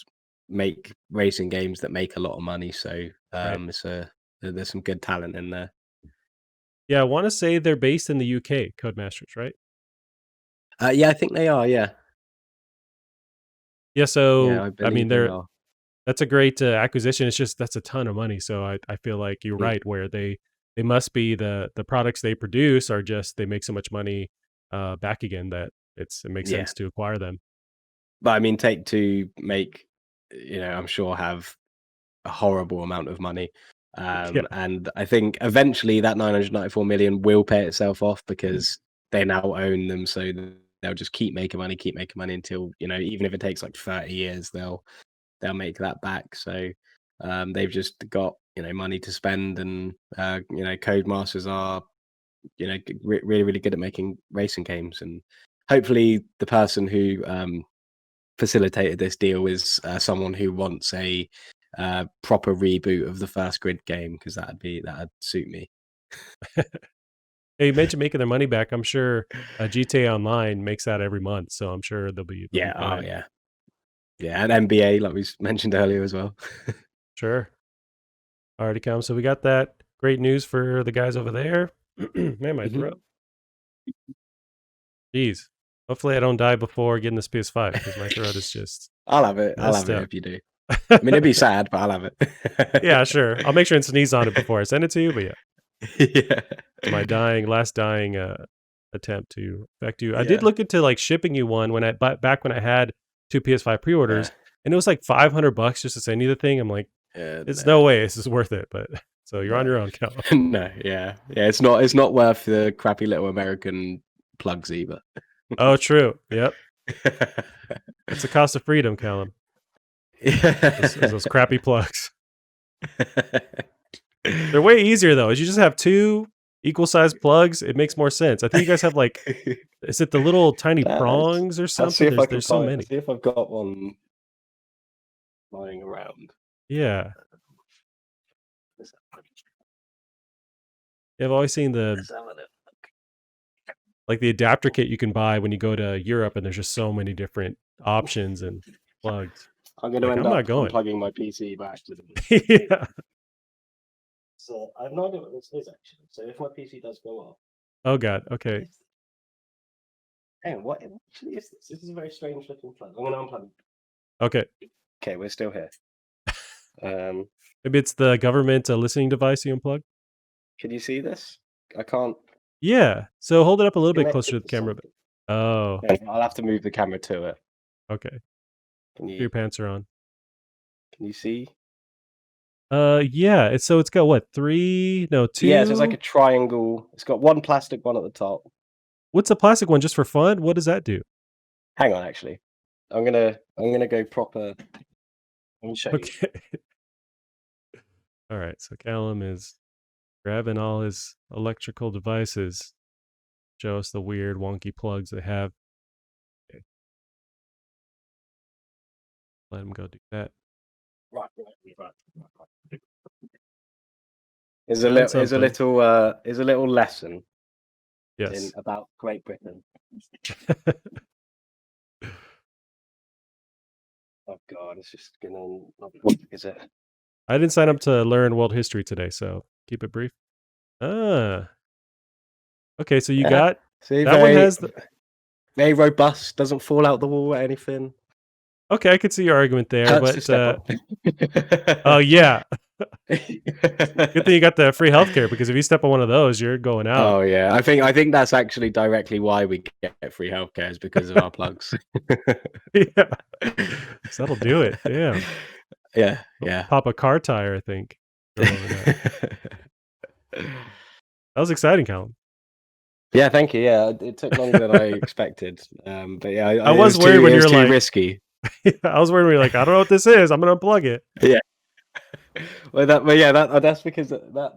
make racing games that make a lot of money. So right. there's some good talent in there. Yeah, I want to say they're based in the UK, Codemasters, right? Yeah, I think they are. Yeah, Yeah, yeah, so I I mean, believe they are. that's a great acquisition. It's just that's a ton of money. So I feel like you're Mm, right, where they must be the products they produce are just they make so much money back again that it makes yeah, sense to acquire them. but I mean, Take Two make, I'm sure have a horrible amount of money. Yeah, And I think eventually that 994 million will pay itself off because they now own them. So they'll just keep making money until, even if it takes like 30 years, they'll make that back. So they've just got, money to spend, and Codemasters are, really, really good at making racing games. And hopefully the person who facilitated this deal is someone who wants a proper reboot of the first Grid game, because that'd suit me. hey, you mentioned making their money back. I'm sure GTA Online makes that every month, so I'm sure they'll be Yeah. Oh fine. yeah. Yeah, and NBA, like we mentioned earlier as well. Sure. Alrighty, come. So we got that. Great news for the guys over there. Man, my Mhm. throat. Jeez. Hopefully I don't die before getting this PS5 because my throat is just I'll have it. I'll have messed it up. if you do. I mean, it'd be sad, but I'll have Yeah, it. sure. I'll make sure and sneeze on it before I send it to you. But yeah, Yeah. it's my last dying attempt to affect you. I did Yeah. look into like shipping you one when back when I had two PS5 Uh, pre-orders, and it was like $500 just to send you the thing. I'm like, it's no, no way this is worth it. But so you're on no, your own, Cal. no. Yeah, yeah. It's not worth the crappy little American plugs either. Oh, true. Yep. That's the cost of freedom, Callum. Is those crappy plugs. They're way easier though. Is you just have two equal sized plugs, it makes more sense. I think you guys have like, is it the little tiny Let's, prongs or let's see something? if I can There's so find. many. Let's see if I've got one lying around. Yeah. Yeah, I've always seen the Let's have a look. like the adapter kit you can buy when you go to Europe and there's just so many different options and plugs. I'm going to Like end I'm not up going. unplugging my PC back to the. Yeah. So I have no idea what this is actually. So if my PC does go off, Oh god. what Okay. is? Hang on, what actually is this? This is a very strange looking plug. I'm going to unplug. Okay. Okay, we're still here. Um, Maybe it's the government listening device you unplug. can you see this? I can't. Yeah. So hold it up a little bit closer to Connected the to camera. something. Oh, I'll have to move the camera to it. okay. Can Your you pants are on. can you see? Yeah. It's got what, three? No, Yeah, so it's like two. a triangle. It's got one plastic one at the top. What's a plastic one just for fun? What does that do? Hang on, actually. I'm gonna go proper. Let me show you. Okay. All right. So Callum is grabbing all his electrical devices. Show us the weird wonky plugs they have. Okay. Let him go do that. Right. Is Found a something. little lesson in Yes. about Great Britain. I've God, it's just gonna not work, is it? I didn't sign up to learn world history today, so keep it brief. Ah, okay, so you Yeah. got See, that one has the very robust. Doesn't fall out the wall or anything. okay, I could see your argument there, Hurts to but, step on. oh, yeah. Good thing you got the free healthcare because if you step on one of those, you're going out. Oh yeah, I think that's actually directly why we get free healthcare is because of our plugs. Yeah. So that'll do it, damn. Yeah, It'll yeah. pop a car tire, I think, go over that. That was exciting, Colin. Yeah, thank you. Yeah, it took longer than I expected. But yeah, I it was was worried too when you're like risky. I was worried when you're like, "I don't know what this is, I'm gonna unplug it." Yeah. But yeah, that's because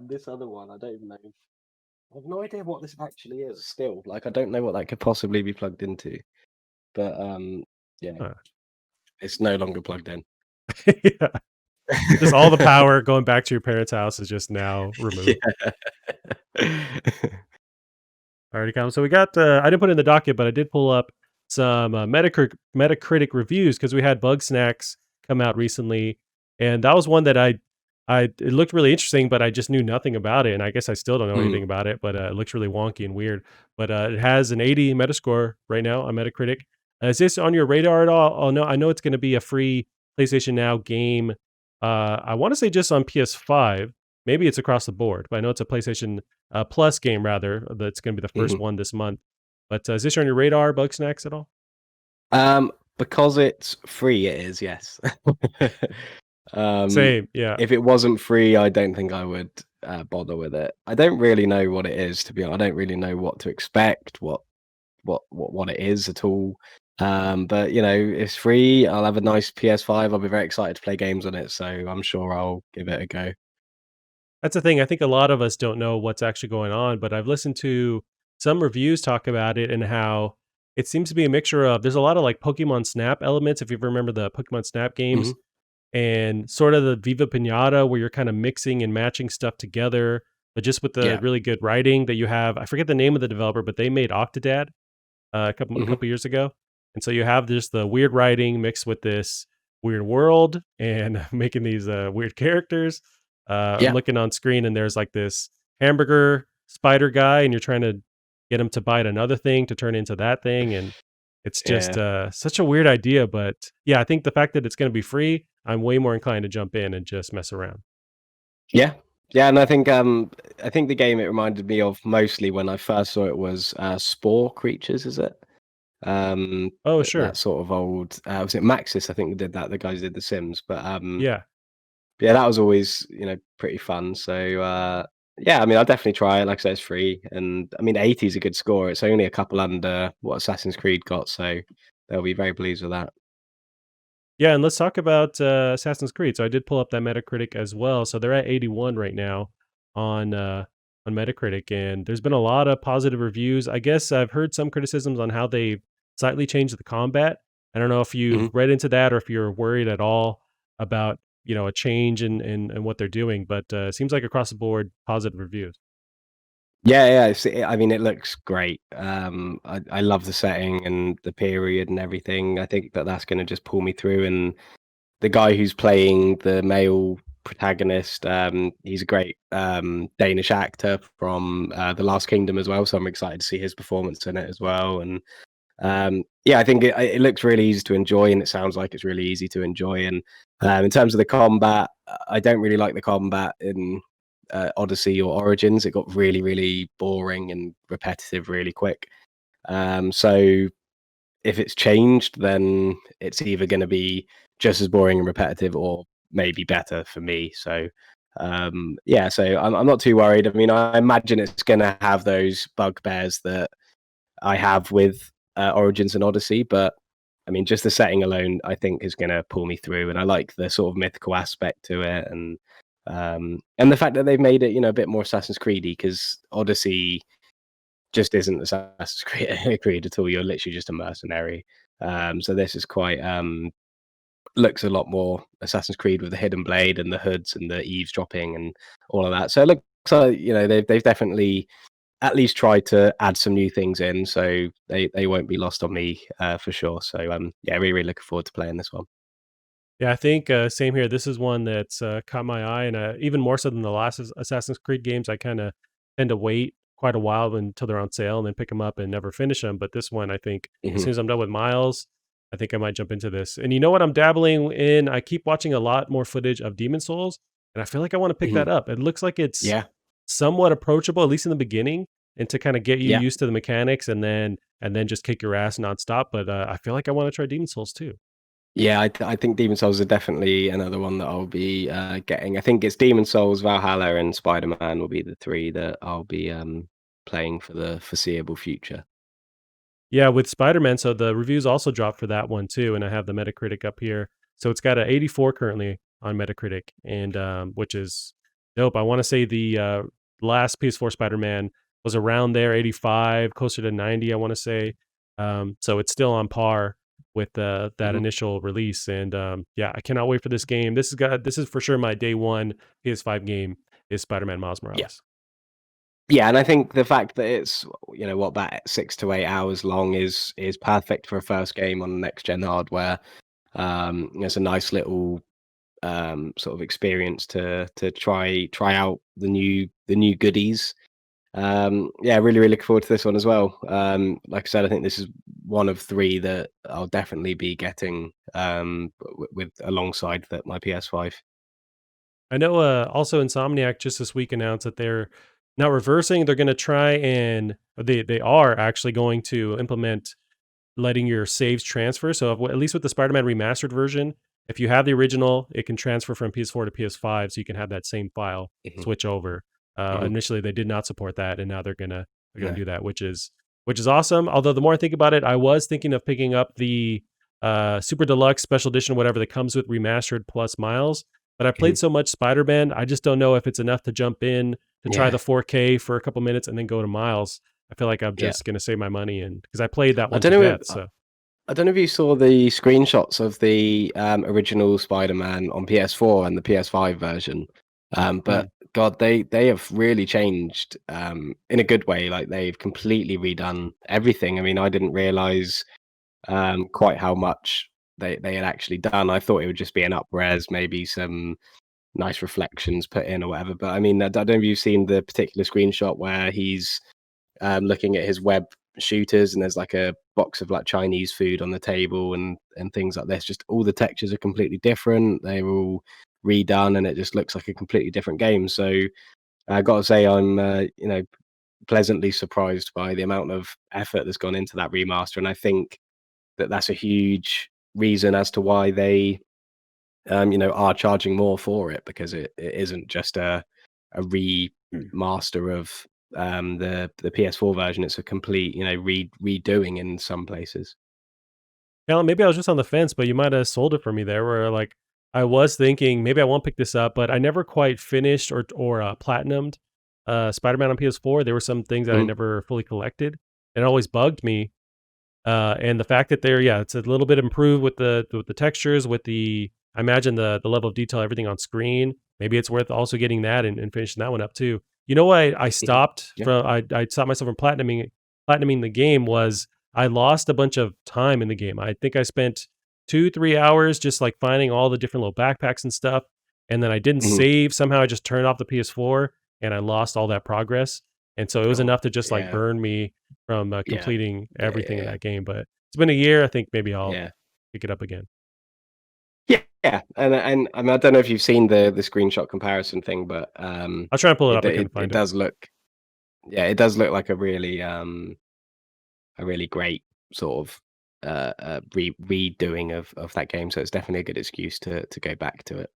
this other one, I don't even know. I have no idea what this actually is. Still, like, I don't know what that could possibly be plugged into. But yeah, Huh. it's no longer plugged in. Yeah. Just all the power going back to your parents' house is just now removed. Yeah. Alrighty, Colin. So we got, I didn't put it in the docket, but I did pull up some Metacritic reviews because we had Bug Snacks come out recently, and that was one that it looked really interesting, but I just knew nothing about it, and I guess I still don't know Mhm. anything about it. But it looks really wonky and weird. But it has an 80 Metascore right now on Metacritic. Is this on your radar at all? Oh no, I know it's going to be a free PlayStation Now game. I want to say just on PS5. Maybe it's across the board, but I know it's a PlayStation Plus game rather. That's going to be the first Mhm. one this month. But is this on your radar, Bug Snacks at all? Because it's free, it is, yes. Um, Same, yeah. if it wasn't free, I don't think I would bother with it. I don't really know what it is, to be honest. I don't really know what to expect, what it is at all. But you know, it's free. I'll have a nice PS5. I'll be very excited to play games on it, so I'm sure I'll give it a go. That's the thing. I think a lot of us don't know what's actually going on, but I've listened to some reviews talk about it and how it seems to be a mixture of there's a lot of like Pokemon Snap elements, if you remember the Pokemon Snap games, Mhm. and sort of the Viva Pinata where you're kind of mixing and matching stuff together, but just with the Yeah. really good writing that you have. I forget the name of the developer, but they made Octodad a Mhm. couple years ago. And so you have just the weird writing mixed with this weird world and making these weird characters. I'm Yeah. looking on screen and there's like this hamburger spider guy, and you're trying to get him to bite another thing to turn into that thing. And it's just Yeah. such a weird idea. But yeah, I think the fact that it's going to be free, I'm way more inclined to jump in and just mess around. Yeah. Yeah, and I think the game it reminded me of mostly when I first saw it was Spore Creatures, is it? Oh, That sure. sort of old was it Maxis, I think did that, the guys did The Sims, but Yeah. yeah, that was always, pretty fun. So yeah, I mean I'll definitely try it. Like I said, it's free, and I mean 80 is a good score. It's only a couple under what Assassin's Creed got, so they'll be very pleased with that. Yeah, and let's talk about Assassin's Creed. So I did pull up that Metacritic as well. So they're at 81 right now on Metacritic, and there's been a lot of positive reviews. I guess I've heard some criticisms on how they slightly changed the combat. I don't know if you've Mhm. read into that or if you're worried at all about a change in what they're doing, but it seems like across the board positive reviews. Yeah, yeah. I mean, it looks great. I love the setting and the period and everything. I think that's going to just pull me through. And the guy who's playing the male protagonist, he's a great Danish actor from The Last Kingdom as well. So I'm excited to see his performance in it as well. And yeah, I think it looks really easy to enjoy, and it sounds like it's really easy to enjoy. And in terms of the combat, I don't really like the combat in Odyssey or Origins. It got really, really boring and repetitive really quick. So if it's changed, then it's either going to be just as boring and repetitive, or maybe better for me. So yeah, so I'm not too worried. I mean, I imagine it's going to have those bugbears that I have with Origins and Odyssey, but I mean, just the setting alone, I think, is going to pull me through, and I like the sort of mythical aspect to it, and the fact that they've made it, a bit more Assassin's Creedy, because Odyssey just isn't Assassin's Creed at all. You're literally just a mercenary. So this is quite looks a lot more Assassin's Creed with the hidden blade and the hoods and the eavesdropping and all of that. So it looks like they've definitely at least try to add some new things in, so they won't be lost on me for sure. So yeah, really looking forward to playing this one. Yeah, I think, same here. This is one that's, caught my eye, and, even more so than the last Assassin's Creed games, I kinda tend to wait quite a while until they're on sale and then pick them up and never finish them. But this one, I think as Hmm. soon as I'm done with Miles, I think I might jump into this. And you know what I'm dabbling in? I keep watching a lot more footage of Demon Souls, and I feel like I wanna pick Hmm. that up. It looks like it's Yeah, somewhat approachable, at least in the beginning, and to kinda get you yeah. used to the mechanics and then just kick your ass nonstop. But, I feel like I wanna try Demon Souls too. Yeah, I think Demon Souls are definitely another one that I'll be getting. I think it's Demon Souls, Valhalla, and Spider Man will be the three that I'll be playing for the foreseeable future. Yeah, with Spider-Man, so the reviews also dropped for that one too, and I have the Metacritic up here. So it's got a 84 currently on Metacritic, and which is dope. I want to say the last PS4 Spider-Man was around there, 85, closer to 90. I want to say, so it's still on par with that Hmm. initial release. And yeah, I cannot wait for this game. This is for sure my day one PS5 game is Spider-Man Miles Yeah, Morales. yeah, and I think the fact that it's what that 6 to 8 hours long is perfect for a first game on next gen hardware. It's a nice little sort of experience to try out the new goodies. Yeah, really, really looking forward to this one as well. Like I said, I think this is one of three that I'll definitely be getting with alongside my PS5. I know, also Insomniac just this week announced that they're not reversing. They're going to try and they are actually going to implement letting your saves transfer. So at least with the Spider-Man remastered version, if you have the original, it can transfer from PS4 to PS5, so you can have that same file Hmm. switch over. Hmm. Initially, they did not support that, and now they're gonna No. do that, which is awesome. Although the more I think about it, I was thinking of picking up the Super Deluxe Special Edition, whatever that comes with remastered plus Miles. But I played Hmm. so much Spider-Man, I just don't know if it's enough to jump in to try Yeah, the 4K for a couple minutes and then go to Miles. I feel like I'm yeah. just gonna save my money and because I played that I one to don't know. death. So I don't know if you saw the screenshots of the original Spider-Man on PS4 and the PS5 version, mm, but God, they have really changed in a good way. Like they've completely redone everything. I mean, I didn't realize quite how much they had actually done. I thought it would just be an up-res, maybe some nice reflections put in or whatever. But I mean, I don't know if you've seen the particular screenshot where he's looking at his web shooters and there's like a box of like Chinese food on the table and things like this. Just all the textures are completely different. They're all redone and it just looks like a completely different game. So I got to say, I'm pleasantly surprised by the amount of effort that's gone into that remaster, and I think that that's a huge reason as to why they are charging more for it, because it isn't just a remaster of the PS4 version. It's a complete, redoing in some places. yeah, maybe I was just on the fence, but you might have sold it for me there. Where like I was thinking maybe I won't pick this up, but I never quite finished or platinumed Spider-Man on PS4. There were some things that I Mhm. never fully collected, and it always bugged me. And the fact that yeah, it's a little bit improved with the textures, with the I imagine the level of detail, everything on screen. Maybe it's worth also getting that and finishing that one up too. You know what? I Mhm. stopped Yeah. from I stopped myself from platinuming the game was I lost a bunch of time in the game. I think I spent 2-3 hours just like finding all the different little backpacks and stuff, and then I didn't Mhm. save. Somehow I just turned off the PS4 and I lost all that progress. And so it was Oh, enough to just like yeah. burn me from, Yeah. completing Yeah. everything in Yeah. that game, but it's been a year, I think maybe I'll Yeah. pick it up again. Yeah. Yeah. And I mean, I don't know if you've seen the screenshot comparison thing, but I'll try and pull it it up, I it couldn't it find it. does look, yeah, it does look like a really great sort of redoing of that game. So it's definitely a good excuse to go back to it.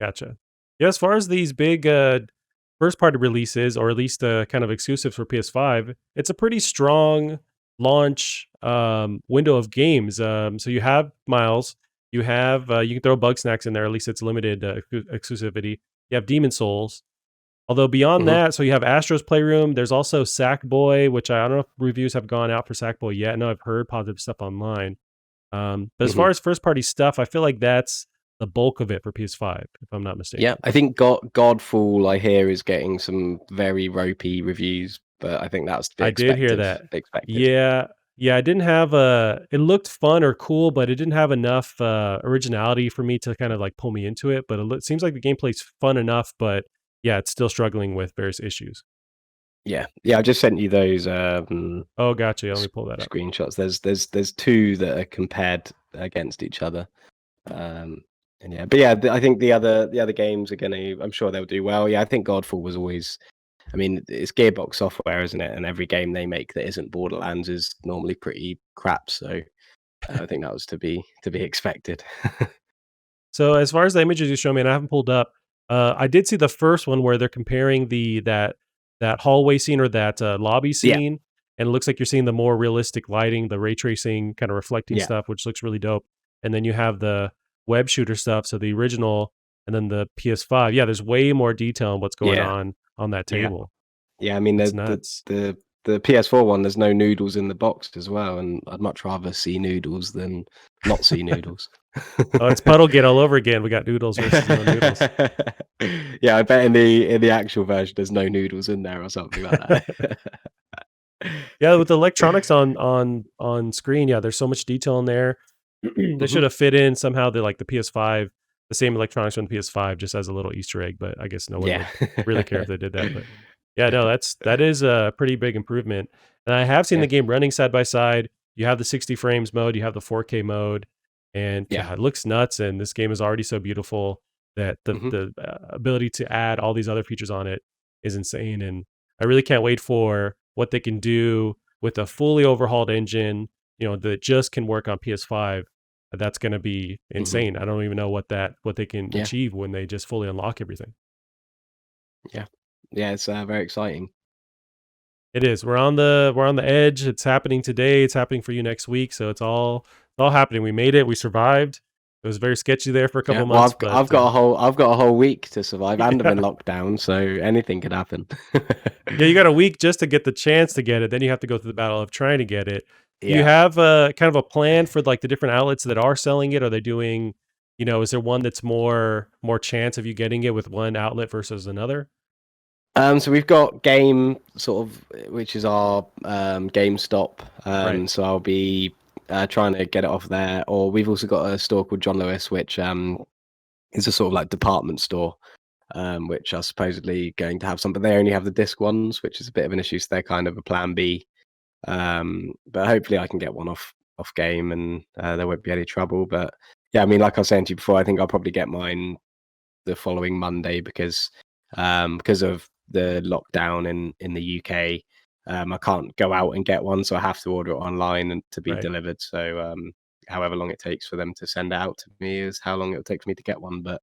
Gotcha. Yeah, as far as these big, first party releases, or at least, kind of exclusives for PS5, it's a pretty strong launch, window of games. So you have Miles, you can throw Bug Snacks in there, at least it's limited, exclusivity. You have Demon Souls. Although beyond Hmm. that, so you have Astro's Playroom. There's also Sackboy, which I don't know if reviews have gone out for Sackboy yet. I know I've heard positive stuff online. But as Hmm. far as first party stuff, I feel like that's the bulk of it for PS5, if I'm not Yeah, mistaken. I think Godfall, I hear, is getting some very ropey reviews, but I think that's to be I did hear expected. that. Expected. Yeah, Yeah, it didn't have it looked fun or cool, but it didn't have enough, originality for me to kind of, like, pull me into it, but it seems like the gameplay's fun enough, but, yeah, it's still struggling with various issues. Yeah, yeah. I just sent you those Oh, gotcha, yeah, let me pull that up. screenshots. There's two that are compared against each other. Um, and yeah, but yeah, I think the other games are gonna. I'm sure they'll do well. Yeah, I think Godfall was always. I mean, it's Gearbox software, isn't it? And every game they make that isn't Borderlands is normally pretty crap. So I think that was to be expected. So, as far as the images you show me, and I haven't pulled up, I did see the first one where they're comparing that hallway scene or that, lobby Yeah, scene, and it looks like you're seeing the more realistic lighting, the ray tracing kinda reflecting yeah, stuff, which looks really dope, and then you have the web shooter stuff, so the original and then the PS5. Yeah, there's way more detail on what's going yeah, on that yeah, table. yeah. I mean, It's nuts. the PS4 one, there's no noodles in the box as well, and I'd much rather see noodles than not see noodles. Oh, it's Puddlegate all over again. We got noodles versus no noodles. Yeah, I bet in the actual version there's no noodles in there or something like that. Yeah, with the electronics on screen, yeah, there's so much detail in there. They should Mhm. have fit in somehow the PS5, the same electronics on the PS5 just as a little Easter egg, but I guess no one Yeah. would really care if they did that. But yeah, no, that is a pretty big improvement. And I have seen the Yeah, game running side by side. You have the 60 frames mode, you have the 4K mode, and yeah. yeah, it looks nuts. And this game is already so beautiful that the Mhm, the ability to add all these other features on it is insane. And I really can't wait for what they can do with a fully overhauled engine, that just can work on PS5. That's gonna be mhm. insane. I don't even know what they can Yeah, achieve when they just fully unlock everything. yeah. Yeah, it's, very exciting. It is. We're on the edge. It's happening today. It's happening for you next week. So it's all happening. We made it. We survived. It was very sketchy there for a couple Yeah, of well, months, but I've got a whole week to survive, and I'm in yeah. lockdown, so anything could happen. Yeah, you got a week just to get the chance to get it. Then you have to go through the battle of trying to get it. Do you Yeah. have a kind of a plan for like the different outlets that are selling it? Are they doing, is there one that's more chance of you getting it with one outlet versus another? So we've got Game sort of, which is our GameStop. Right. So I'll be trying to get it off there. Or we've also got a store called John Lewis, which is a sort of like department store, which are supposedly going to have some, but they only have the disc ones, which is a bit of an issue. So they're kind of a plan B. But hopefully I can get one off Game, and there won't be any trouble. But yeah, I mean, like I was saying to you before, I think I'll probably get mine the following Monday because of the lockdown in the UK. I can't go out and get one, so I have to order it online and to be Right. delivered. So however long it takes for them to send it out to me is how long it'll take for me to get one. But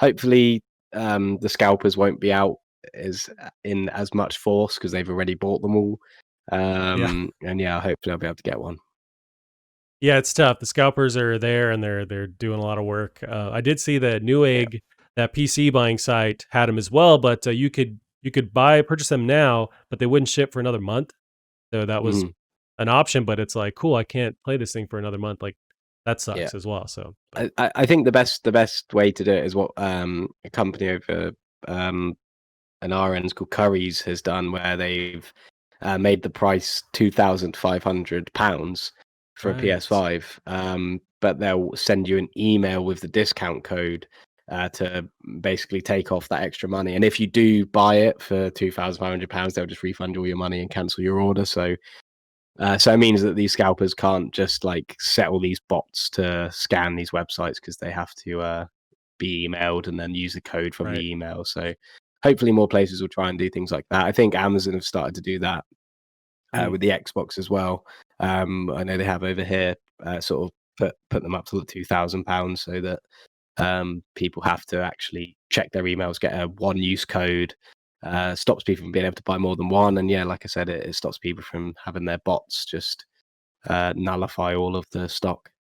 hopefully, the scalpers won't be out as in as much force because they've already bought them all. Yeah. And yeah, hopefully I'll be able to get one. Yeah, it's tough. The scalpers are there and they're doing a lot of work. I did see that Yeah. Newegg, that PC buying site, had them as well, but you could purchase them now, but they wouldn't ship for another month. So that was Mhm. an option, but it's like, cool, I can't play this thing for another month. Like that Yeah. sucks as well. So, but I think the best way to do it is what a company over um an RN's called Curry's has done, where they've made the price £2,500 for a right, PS5, but they'll send you an email with the discount code to basically take off that extra money. And if you do buy it for £2,500, they'll just refund you all your money and cancel your order. So it means that these scalpers can't just like set all these bots to scan these websites because they have to be emailed and then use the code from right. the email. So hopefully more places will try and do things like that. I think Amazon have started to do that Mm, with the Xbox as well. I know they have over here sort of put them up to £2,000 so that people have to actually check their emails, get a one use code. Stops people from being able to buy more than one, and yeah, like I said, it stops people from having their bots just nullify all of the stock.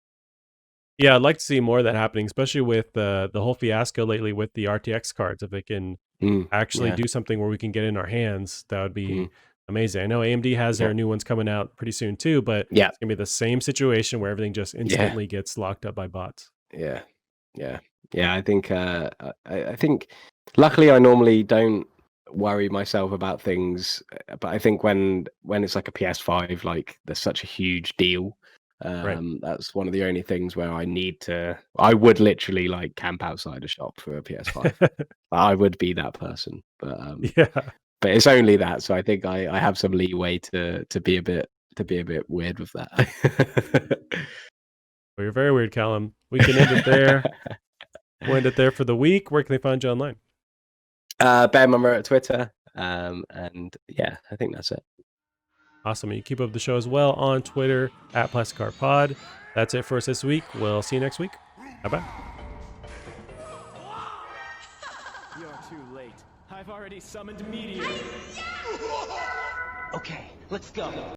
Yeah, I'd like to see more of that happening, especially with the whole fiasco lately with the RTX cards. If they can actually Yeah. do something where we can get in our hands, that would Mm, be amazing. I know AMD has yeah. their new ones coming out pretty soon too, but Yeah. it's gonna be the same situation where everything just Yeah. instantly gets locked up by bots. Yeah. Yeah. Yeah. I think I think luckily I normally don't. worry myself about things. But I think when it's like a PS5, like there's such a huge deal. Right. That's one of the only things where I would literally like camp outside a shop for a PS5. I would be that person. Yeah. But it's only that, so I think I have some leeway to be a bit weird with that. Well, you're very weird, Callum. We can end it there. We'll end it there for the week. Where can they find you online? Bear Mummer at Twitter. And yeah, I think that's it. Awesome. And you keep up the show as well on Twitter at PlasticCarPod. That's it for us this week. We'll see you next week. Bye-bye. You're too late. I've already summoned Meteor. Okay, let's go.